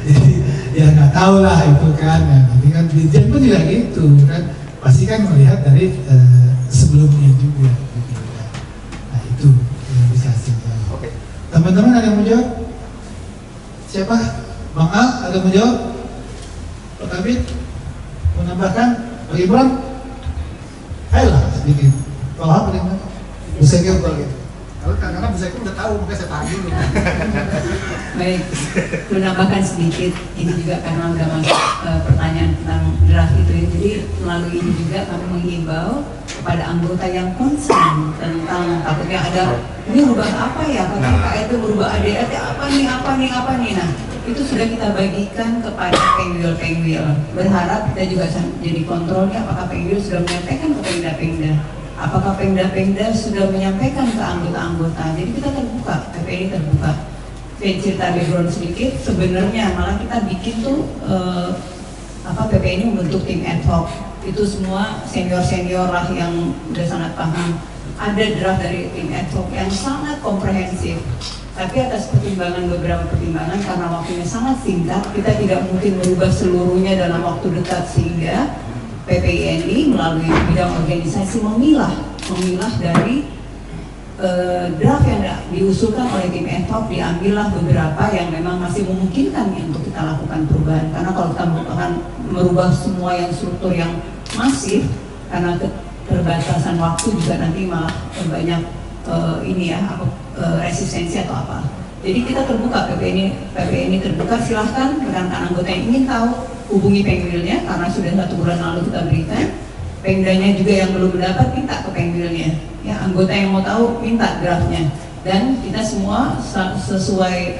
[SPEAKER 1] Jadi ya nggak tahu lah itu kan. Nanti kan Dirjen pun juga gitu kan, pasti kan melihat dari sebelumnya juga. Nah itu yang bisa saya. Teman-teman ada yang mau jawab? Siapa? Bang Al ada yang mau jawab? Pak Kabit mau nambahkan? Pak Ibram? Ayolah sedikit. Kalau apa yang mana? Bisa gitu kalau gitu. Karena bisa udah tahu, makanya saya tahan dulu.
[SPEAKER 3] Baik, menambahkan sedikit, ini juga karena udah masuk pertanyaan tentang draft itu ya. Jadi melalui ini juga kami menghimbau kepada anggota yang concern tentang takutnya ada ini berubah apa ya, katanya Pak itu berubah ADRT apa nih. Nah itu sudah kita bagikan kepada pengwil. Berharap kita juga jadi kontrolnya apakah pengwil sudah menyampaikan ke pengda-pengda, apakah pengda-pengda sudah menyampaikan ke anggota-anggota. Jadi kita terbuka, PPI terbuka. Saya cerita background sedikit, sebenarnya malah kita bikin tuh PPI ini membentuk tim ad hoc. Itu semua senior-senior lah yang udah sangat paham. Ada draft dari tim ad hoc yang sangat komprehensif. Tapi atas beberapa pertimbangan karena waktunya sangat singkat, kita tidak mungkin merubah seluruhnya dalam waktu dekat, sehingga PPINI melalui bidang organisasi memilah dari draft yang diusulkan oleh tim ad hoc, diambillah beberapa yang memang masih memungkinkan untuk kita lakukan perubahan. Karena kalau kita akan merubah semua yang struktur yang masif, karena keterbatasan waktu juga nanti malah banyak resistensi atau apa. Jadi kita terbuka, PPI ini terbuka, silahkan rekan-rekan anggota yang ingin tahu hubungi pengwilnya karena sudah 1 bulan lalu kita berikan. Pengdanya juga yang belum mendapat minta ke pengwilnya. Ya, anggota yang mau tahu minta draftnya. Dan kita semua sesuai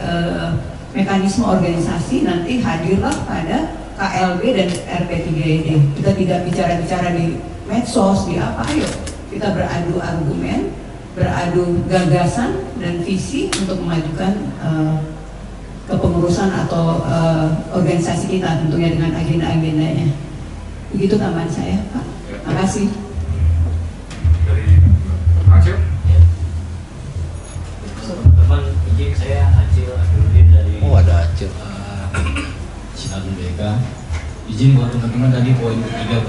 [SPEAKER 3] mekanisme organisasi nanti hadirlah pada KLB dan RP3ED. Kita tidak bicara-bicara di medsos, di apa, ayo kita beradu argumen, beradu gagasan dan visi untuk memajukan kepengurusan atau organisasi kita tentunya dengan agenda-agendanya. Begitu tambahan saya, Pak. Terima kasih.
[SPEAKER 2] Dari Acil.
[SPEAKER 7] Teman-teman, izin saya Acil Abduludin dari
[SPEAKER 5] ada Acil.
[SPEAKER 7] Sinadun BK. Izin buat teman-teman tadi poin ketiga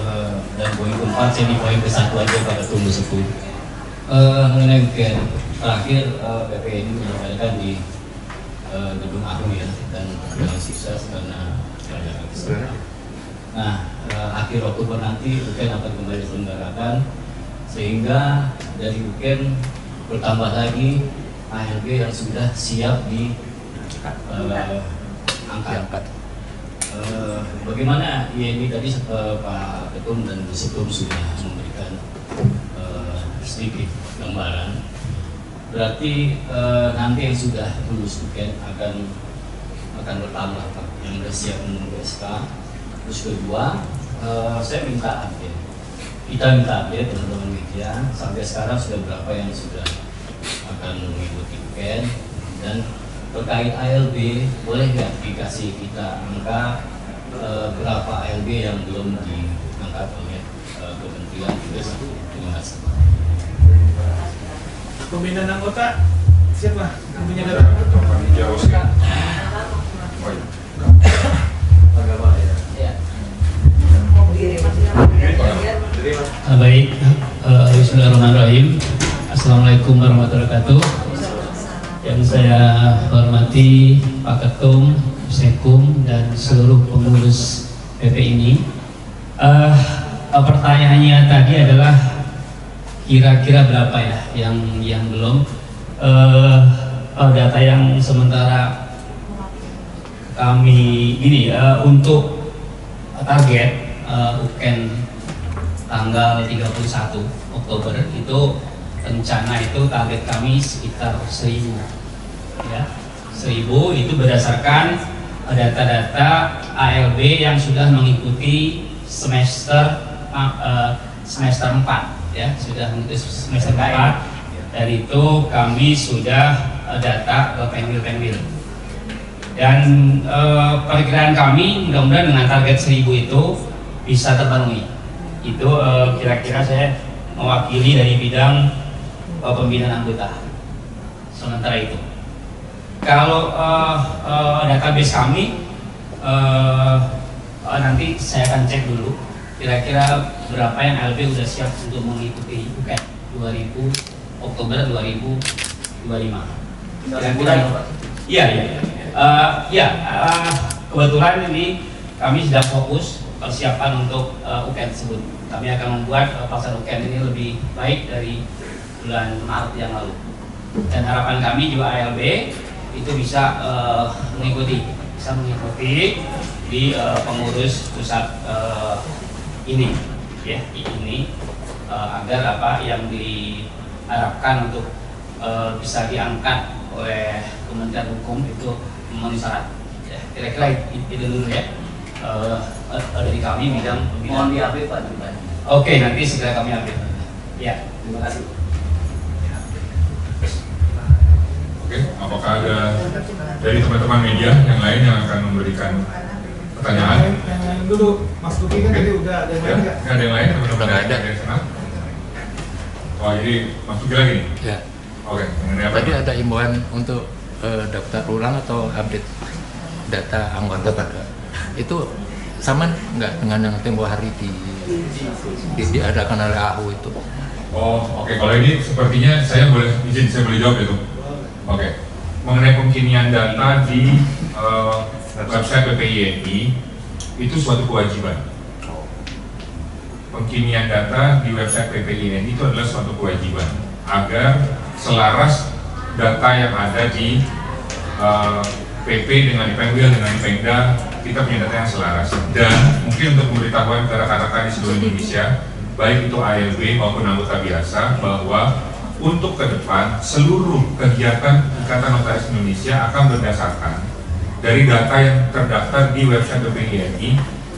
[SPEAKER 7] dan poin keempat, saya di poin ke-1 aja pada tunggu 10. Mengenai weekend terakhir PPI ini menyampaikan di Gedung Agung ya, dan dengan sukses karena banyak kesempatan. Nah, akhir Oktober nanti weekend akan kembali diselenggarakan, sehingga dari weekend bertambah lagi ALB yang sudah siap di angkat. Bagaimana ini tadi Pak Ketum dan Bu Setum sudah memberikan sedikit gambaran. Berarti nanti yang sudah lulus weekend akan bertambah Pak, yang sudah siap menunggu SK. Terus kedua, saya minta update. Kita minta update teman-teman media sampai sekarang sudah berapa yang sudah akan mengikuti weekend, dan terkait ALB boleh nggak dikasih kita angka berapa ALB yang belum diangkat oleh kementerian juga. Terima kasih.
[SPEAKER 1] Pembinaan anggota siapa? Punya data?
[SPEAKER 7] Baik, bismillahirrahmanirrahim. Assalamualaikum warahmatullahi wabarakatuh. Yang saya hormati Pak Ketum, Sekum, dan seluruh pengurus PP ini. Pertanyaannya tadi adalah kira-kira berapa ya yang belum. Data yang sementara kami ini untuk target weekend tanggal 31 Oktober itu rencana itu target kami sekitar 1.000 ya. 1.000 itu berdasarkan data-data ALB yang sudah mengikuti semester 4 ya, sudah mengikuti semester 4. Dari itu kami sudah data ke penwil-penwil. Dan perkiraan kami mudah-mudahan dengan target 1.000 itu bisa terpenuhi. Itu kira-kira saya mewakili dari bidang pembinaan anggota. Sementara itu, kalau database kami nanti saya akan cek dulu kira-kira berapa yang LB sudah siap untuk mengikuti UKT 2000 Oktober 2025. Kira-kira kebetulan ini kami sedang fokus persiapan untuk UKT tersebut. Kami akan membuat pasar UKT ini lebih baik dari bulan Maret yang lalu. Dan harapan kami juga ALB itu bisa mengikuti di pengurus pusat ini ya, agar apa yang diharapkan untuk bisa diangkat oleh Kementerian Hukum itu memenuhi syarat. Ya, kira-kira itu dulu ya. Dari kami bidang
[SPEAKER 8] Mohon diambil Pak Juman.
[SPEAKER 7] Oke, nanti segera kami ambil. Ya, terima kasih.
[SPEAKER 2] Oke, apakah ada dari teman-teman media yang lain yang akan memberikan pertanyaan?
[SPEAKER 1] Yang lain dulu, Mas Luki kan tadi udah ada yang
[SPEAKER 2] Ya,
[SPEAKER 1] lain nggak?
[SPEAKER 2] ada yang lain teman-teman
[SPEAKER 5] Udah nggak ada.
[SPEAKER 2] dari sana? Wah, jadi Mas Luki lagi nih?
[SPEAKER 5] Ya.
[SPEAKER 2] Oke, mengenai apa?
[SPEAKER 5] Tadi ada himbauan untuk daftar ulang atau update data anggota. Itu sama nggak dengan yang tempo hari diadakan oleh AHU itu?
[SPEAKER 2] Oh, oke. Kalau ini sepertinya saya boleh jawab itu. Oke. Mengenai pengkinian data di website PPINI itu suatu kewajiban. Pengkinian data di website PPINI itu adalah suatu kewajiban agar selaras data yang ada di PP dengan Pemwil dengan Pemda, kita punya data yang selaras. Dan mungkin untuk pemberitahuan ke rekan-rekan di seluruh Indonesia, baik itu ALB maupun anggota biasa, bahwa untuk ke depan seluruh kegiatan Ikatan Notaris Indonesia akan berdasarkan dari data yang terdaftar di website PPINI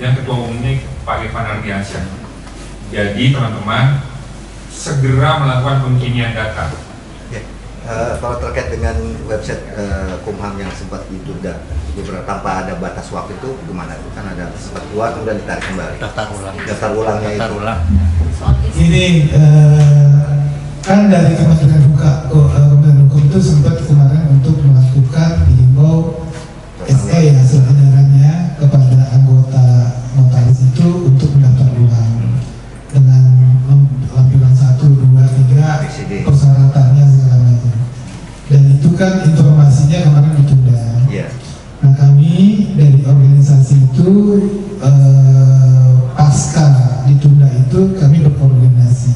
[SPEAKER 2] yang ketua umumnya Pak Irfan Ardiansyah. Jadi teman-teman segera melakukan pengkinian data.
[SPEAKER 6] Kalau terkait dengan website Kumham yang sempat ditunda beberapa tanpa ada batas waktu itu gimana? Kan ada sempat keluar kemudian ditarik kembali.
[SPEAKER 5] Daftar ulang.
[SPEAKER 6] Daftar ulangnya
[SPEAKER 5] Daftar
[SPEAKER 6] itu.
[SPEAKER 5] ulang.
[SPEAKER 1] Ini kan dari Kementerian Hukum itu sempat kemarin untuk melakukan himbau SE ya surat edarannya kepada anggota notaris itu untuk mendaftar ulang dengan lampiran 1, 2, 3 persyaratannya segala macam. Dan itu kan informasinya kemarin ditunda.
[SPEAKER 6] Iya.
[SPEAKER 1] Nah kami dari organisasi itu pasca ditunda itu kami berkoordinasi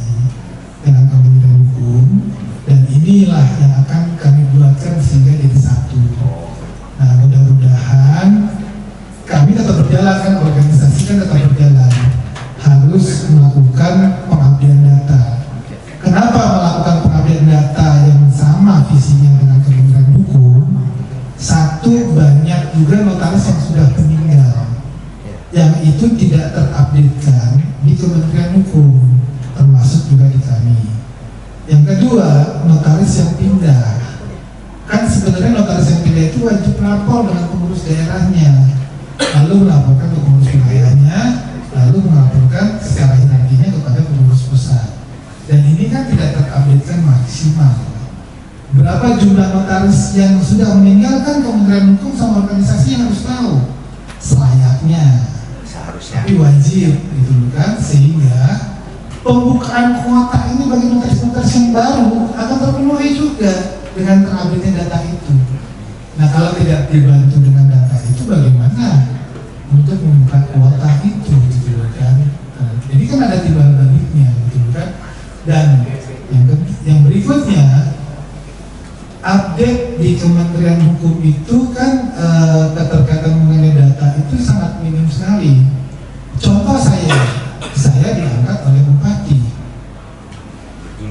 [SPEAKER 1] dengan Kementerian Hukum dan inilah yang akan kami buatkan sehingga jadi satu. Nah mudah-mudahan kami tetap berjalan kan, organisasi kan tetap berjalan, harus melakukan pengabdian data. Kenapa melakukan pengabdian data yang sama visinya dengan Kementerian Hukum? Satu, banyak juga notaris yang sudah meninggal yang itu tidak terupdatekan di Kementerian Hukum, termasuk juga di kami. Yang kedua, notaris yang pindah. Kan sebenarnya notaris yang pindah itu wajib lapor dengan pengurus daerahnya, lalu melaporkan ke pengurus wilayahnya, lalu melaporkan secara hierarkinya kepada pengurus pusat. Dan ini kan tidak terupdatekan maksimal. Berapa jumlah notaris yang sudah meninggal kan Kementerian Hukum sama organisasi yang harus tahu selayaknya,
[SPEAKER 6] Seharusnya.
[SPEAKER 1] tapi wajib gitu kan, sehingga pembukaan kuota ini bagi notaris-notaris yang baru akan terpenuhi juga dengan terupdate data itu. Nah kalau tidak dibantu dengan data itu bagaimana untuk membuka kuota itu gitu kan? Nah, jadi kan ada timbal baliknya gitu kan. Dan yang berikutnya, update di Kementerian Hukum itu kan keterkaitan mengenai data itu sangat minim sekali. Contoh saya diangkat oleh bupati,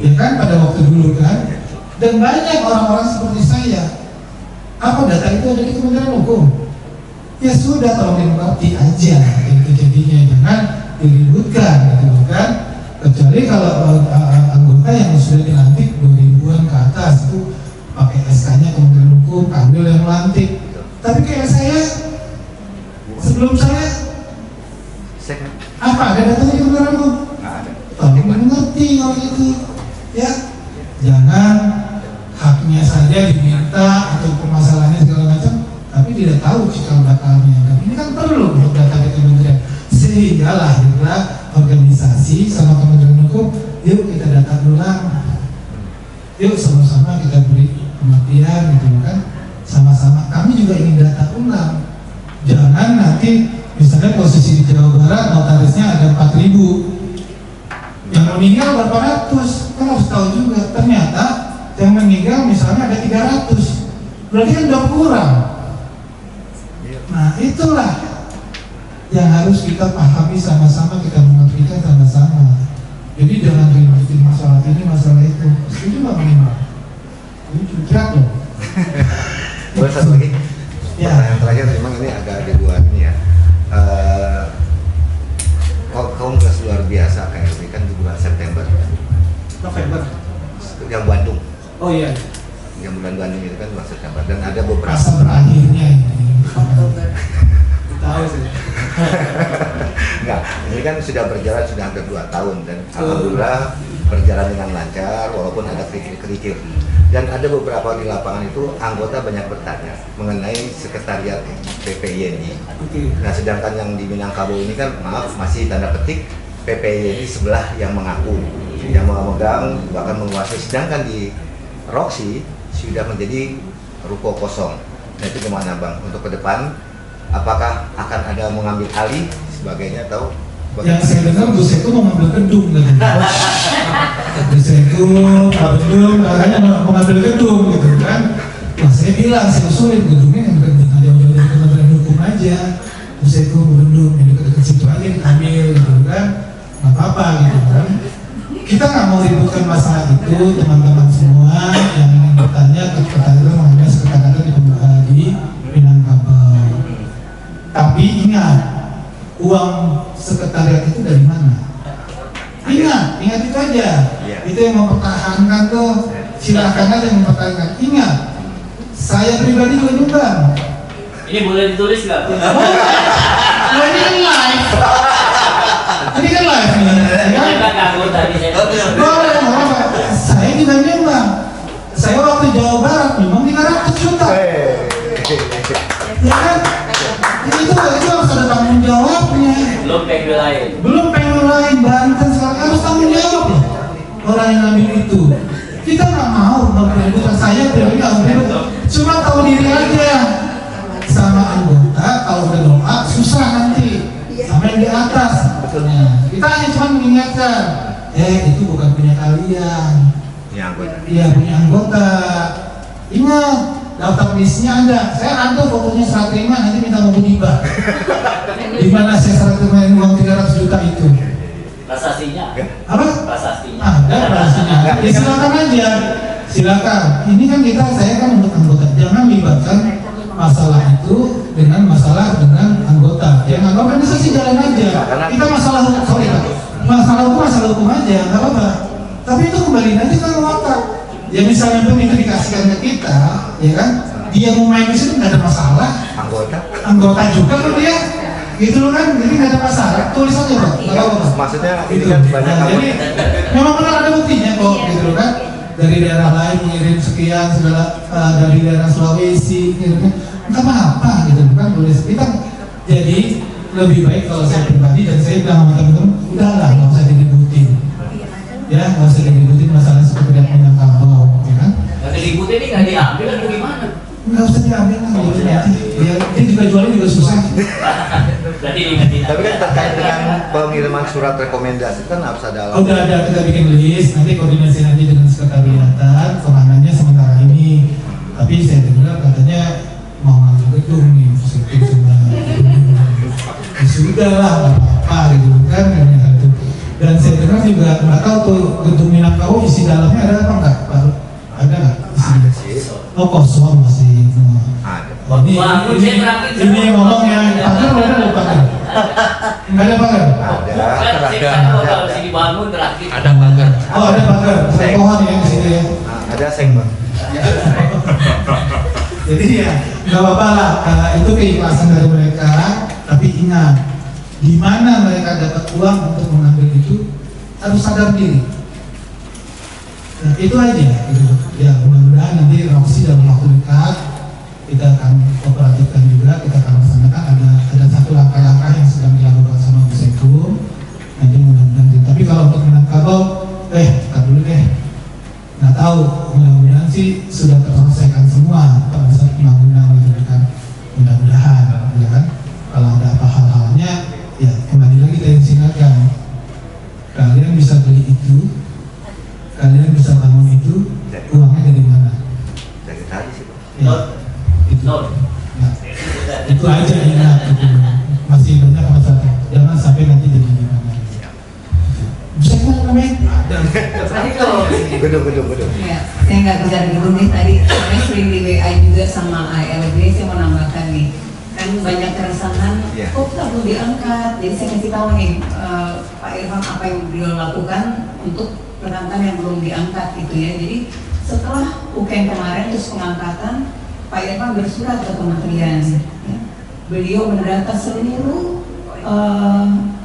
[SPEAKER 1] ya kan pada waktu dulu kan, dan banyak orang-orang seperti saya. Apa data itu ada di Kementerian Hukum? Ya sudah, tolong dimengerti aja, itu jadinya jangan diributkan, gitu kan. Kecuali kalau anggota yang sudah dilantik 2000-an ke atas itu pakai SK-nya Kementerian Hukum, ambil yang melantik. Tapi kayak saya, sebelum saya, apa ada datanya di Kementerian Hukum? Tolong mengerti kalau itu, ya. Jangan haknya saja diminta atau permasalahannya segala macam, tapi tidak tahu cikal bakalnya. Dan ini kan perlu untuk data di kementerian, sehingga lahirlah organisasi sama Kementerian Hukum. Yuk kita data ulang, yuk sama-sama kita beri pengertian gitu kan, sama-sama. Kami juga ingin data ulang. Jangan nanti misalnya posisi di Jawa Barat notarisnya ada 4.000, yang meninggal berapa ratus, kan harus tahu juga. Ternyata yang meninggal misalnya ada 300, berarti kan udah kurang. Nah itulah yang harus kita pahami sama-sama, kita mengertikan sama-sama. Jadi jangan ributin masalah ini, masalah itu. Setuju nggak minimal? Ini cucak loh.
[SPEAKER 6] Boleh satu lagi?
[SPEAKER 1] Ya.
[SPEAKER 6] Pertanyaan terakhir, memang ini agak di luar ini ya. Kongres luar biasa KRP kan di bulan September.
[SPEAKER 1] November.
[SPEAKER 6] Yang Bandung.
[SPEAKER 1] Oh iya.
[SPEAKER 6] Yang bulan Bandung itu kan bulan September dan ada beberapa.
[SPEAKER 1] Masa berakhirnya ini.
[SPEAKER 3] Oktober.
[SPEAKER 1] Tahu sih.
[SPEAKER 6] Enggak, ini kan sudah berjalan sudah hampir 2 tahun dan alhamdulillah berjalan dengan lancar walaupun ada kerikil-kerikil. Dan ada beberapa di lapangan itu anggota banyak bertanya mengenai sekretariat PPINI. Nah, sedangkan yang di Minangkabau ini kan maaf masih tanda petik PPINI sebelah yang mengaku, yang memegang bahkan menguasai. Sedangkan di Roxy sudah menjadi ruko kosong. Nah, itu gimana Bang untuk ke depan? Apakah akan ada mengambil alih sebagainya atau
[SPEAKER 1] Yang saya dengar Bu Seku mau ngambil gedung katanya. Bu Seku, Pak Bedung, katanya mau ngambil gedung gitu kan. Nah, saya bilang saya usulin gedungnya yang jauh-jauh dari Kementerian Hukum aja. Bu Seku, Bu Bedung, yang dekat-dekat situ aja diambil gitu kan. Nggak apa-apa gitu kan. Kita nggak mau ributkan masalah itu, teman-teman semua yang ingin bertanya kepada mengenai sekretariat di Minangkabau. Tapi ingat, uang sekretariat itu dari mana? Ingat itu aja.
[SPEAKER 6] Iya.
[SPEAKER 1] Itu yang mempertahankan tuh. Silakan aja yang mempertahankan. Ingat, saya pribadi juga nyumbang.
[SPEAKER 7] Ini boleh ditulis nggak?
[SPEAKER 1] Nah, ini kan live. Ini kan live nih. Ya
[SPEAKER 7] Saya
[SPEAKER 1] kan?
[SPEAKER 7] kan anggota di saya.
[SPEAKER 1] Boleh, saya juga nyumbang. Saya waktu Jawa Barat memang 300 juta. Ya kan? Itu harus ada tanggung jawabnya.
[SPEAKER 7] Belum PG lain.
[SPEAKER 1] Belum pengen lain, Banten sekarang harus tanggung jawab ya. Orang yang ngambil itu. Kita nggak mau berkebutuhan saya pribadi nggak mau. Cuma tahu diri aja. Sama anggota kalau berdoa susah nanti. Sama yang di atas. Nah, kita hanya cuma mengingatkan. Itu bukan punya kalian.
[SPEAKER 6] ini anggota?
[SPEAKER 1] Iya punya anggota. Ingat, daftar listnya ada. Saya ada fotonya serah terima, nanti minta mau hibah. Di mana saya serah terima uang 300 juta itu?
[SPEAKER 7] Prasasinya.
[SPEAKER 1] Apa?
[SPEAKER 7] Prasasinya.
[SPEAKER 1] Ada prasasinya. Ya silakan aja. Silakan. Ini kan saya kan untuk anggota. Jangan libatkan masalah itu dengan masalah dengan anggota. Yang organisasi jalan aja. Kita masalah hukum aja, nggak apa-apa. Tapi itu kembali nanti ke anggota. Ya misalnya pun itu dikasihkan ke kita, ya kan? Dia mau main di situ nggak ada masalah. Anggota juga kan dia, gitu loh kan? Jadi nggak ada masalah. Tulis aja Pak. Nggak apa-apa.
[SPEAKER 6] Maksudnya ini kan banyak
[SPEAKER 1] Nah, jadi memang benar ada buktinya kok, gitu loh kan? Dari daerah lain mengirim sekian segala dari daerah Sulawesi, gitu kan? Nggak apa-apa, gitu kan? Tulis kita. Jadi lebih baik kalau saya pribadi dan saya bilang sama teman-teman, udahlah nggak usah diributin. Ya, nggak usah diributin masalah seperti yang Minangkabau, ya kan?
[SPEAKER 7] Nggak diribut ini nggak diambil atau gimana?
[SPEAKER 1] Nggak usah diambil lah, gitu nanti. Dia juga jualnya juga susah.
[SPEAKER 7] Berarti diingetin.
[SPEAKER 6] Tapi kan terkait dengan pengiriman surat rekomendasi kan harus ada
[SPEAKER 1] Oh, udah ada, kita bikin list, nanti koordinasi nanti dengan sekretariatan, penanganannya sementara ini. Tapi saya dengar katanya mau ngambil gedung nih, positif sama ya sudah lah, nggak apa-apa gitu kan. Gitu. Dan saya dengar juga nggak tahu tuh gedung Minangkabau isi dalamnya ada apa nggak? Ada nggak?
[SPEAKER 6] Ada sih.
[SPEAKER 1] Oh kosong masih.
[SPEAKER 6] Ada.
[SPEAKER 1] Ini ngomong yang pagar ada pagar? Nggak ada pagar?
[SPEAKER 7] Kalau sini dibangun terakhir.
[SPEAKER 5] Ada pagar.
[SPEAKER 1] Oh ada pagar, saya pohon ya di situ ya.
[SPEAKER 6] Ada segmen.
[SPEAKER 1] Jadi ya nggak apa-apa lah, itu keikhlasan dari mereka. Tapi ingat, di mana mereka dapat uang untuk mengambil itu harus sadar diri. Nah, itu aja. Gitu. Ya mudah-mudahan nanti Roxy dalam waktu dekat kita akan kooperatifkan juga, kita akan laksanakan. Ada satu langkah-langkah yang sedang dilakukan sama Bu Seku. Nanti mudah-mudahan. Tapi kalau untuk Minangkabau, kita dulu deh. Nggak tahu, mudah-mudahan sih sudah terselesaikan semua pada saat undang-undang gitu kan. Mudah-mudahan, ya kan. Kalau ada apa hal-halnya, ya kembali lagi kita ingatkan. Kalian bisa beli itu, kalian bisa bangun itu, uangnya dari mana?
[SPEAKER 6] Dari tadi sih Pak.
[SPEAKER 1] Ya, itu. Nah, itu aja ingat. Gitu. Masih banyak masalah. Jangan sampai nanti jadi gimana. Bisa kan namanya?
[SPEAKER 6] Gedung.
[SPEAKER 3] Ya, saya nggak bisa dulu nih tadi. Saya sering di WA juga sama ALB. Saya mau nambahkan kan banyak keresahan,
[SPEAKER 6] Iya.
[SPEAKER 3] kok kita belum diangkat. Jadi saya kasih tahu nih Pak Irfan apa yang beliau lakukan untuk rekan-rekan yang belum diangkat gitu ya. Jadi setelah UKM kemarin terus pengangkatan, Pak Irfan bersurat ke kementerian. Ya. Beliau mendata seluruh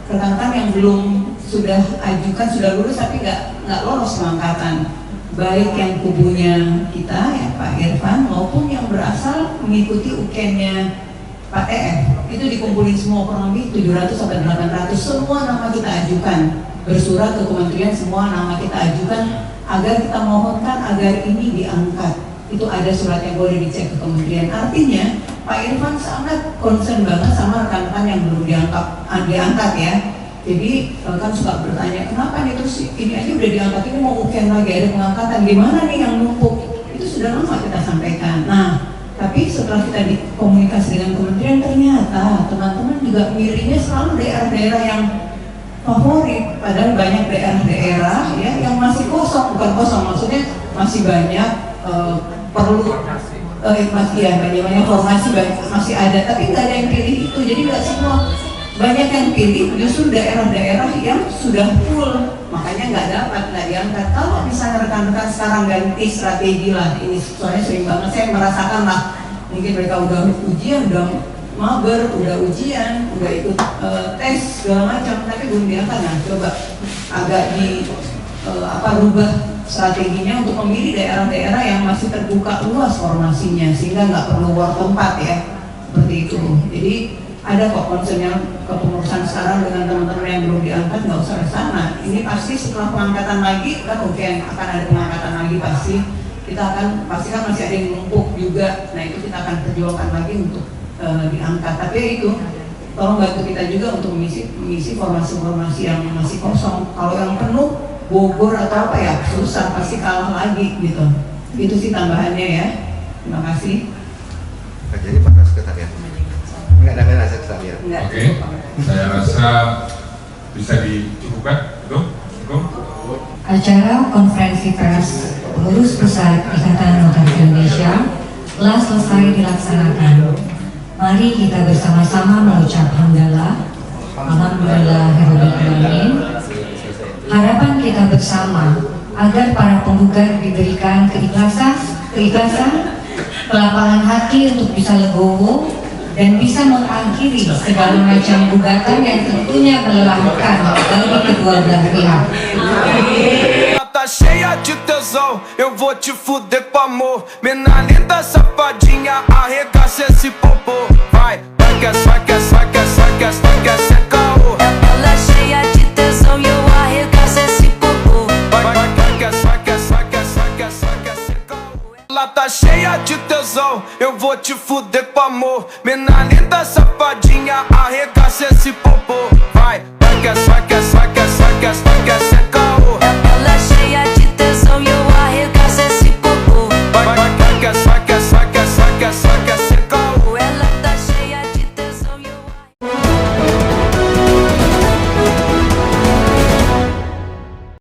[SPEAKER 3] rekan-rekan yang belum sudah ajukan, sudah lulus tapi nggak lolos pengangkatan, baik yang kubunya kita ya Pak Irfan maupun yang berasal mengikuti UKM-nya Pak TF. Itu dikumpulin semua kurang lebih 700 sampai 800, semua nama kita ajukan, bersurat ke kementerian, semua nama kita ajukan agar kita mohonkan agar ini diangkat. Itu ada surat yang boleh dicek ke kementerian. Artinya Pak Irfan sangat concern banget sama rekan-rekan yang belum diangkat ya. Jadi kan suka bertanya, kenapa nih terus ini aja udah diangkat, ini mau UKM lagi ada pengangkatan, gimana nih yang numpuk? Itu sudah lama kita sampaikan. Nah, tapi setelah kita dikomunikasi dengan kementerian, ternyata teman-teman juga milihnya selalu daerah-daerah yang favorit, padahal banyak daerah-daerah ya yang masih kosong, bukan kosong, maksudnya masih banyak perlu banyak formasi masih ada, tapi nggak ada yang pilih itu. Jadi nggak semua, banyak yang pilih justru daerah-daerah yang sudah full, makanya nggak diangkat. Kalau misalnya rekan-rekan sekarang ganti strategi lah, ini soalnya sering banget saya merasakan lah, mungkin mereka udah ujian, udah mager, udah ujian, udah ikut tes segala macam, tapi belum diangkat. Nah, coba agak rubah strateginya untuk memilih daerah-daerah yang masih terbuka luas formasinya, sehingga nggak perlu war tempat ya, seperti itu. Jadi ada kok concernnya kepengurusan sekarang dengan teman-teman yang belum diangkat, nggak usah ke sana. Ini pasti setelah pengangkatan lagi, kan mungkin akan ada pengangkatan lagi pasti. Kita akan pastikan masih ada yang numpuk juga. Nah itu kita akan perjuangkan lagi untuk diangkat. Tapi itu tolong bantu kita juga untuk mengisi formasi-formasi yang masih kosong. Kalau yang penuh Bogor atau apa ya susah, pasti kalah lagi gitu. Itu sih tambahannya ya. Terima kasih.
[SPEAKER 6] Jadi Pak Sekretariat. Enggak ada sekretariat.
[SPEAKER 2] Oke, saya rasa bisa dicukupkan, cukup.
[SPEAKER 8] Acara konferensi pers pengurus pusat Ikatan Notaris Indonesia telah selesai dilaksanakan. Mari kita bersama-sama mengucap hamdalah. Alhamdulillahirabbil alamin. Harapan kita bersama agar para penggugat diberikan keikhlasan, kelapangan hati untuk bisa legowo dan bisa mengakhiri segala macam gugatan yang tentunya melelahkan bagi kedua belah pihak.
[SPEAKER 9] Tá cheia de tesão, eu vou te fuder com amor. Mina linda, safadinha, arregaça esse popô. Vai, vai que é caô.
[SPEAKER 10] Ela é cheia de tesão e eu arregaço esse popô.
[SPEAKER 9] Vai que é caô. Ela tá cheia de tesão, eu vou te fuder com amor. Mina linda, safadinha.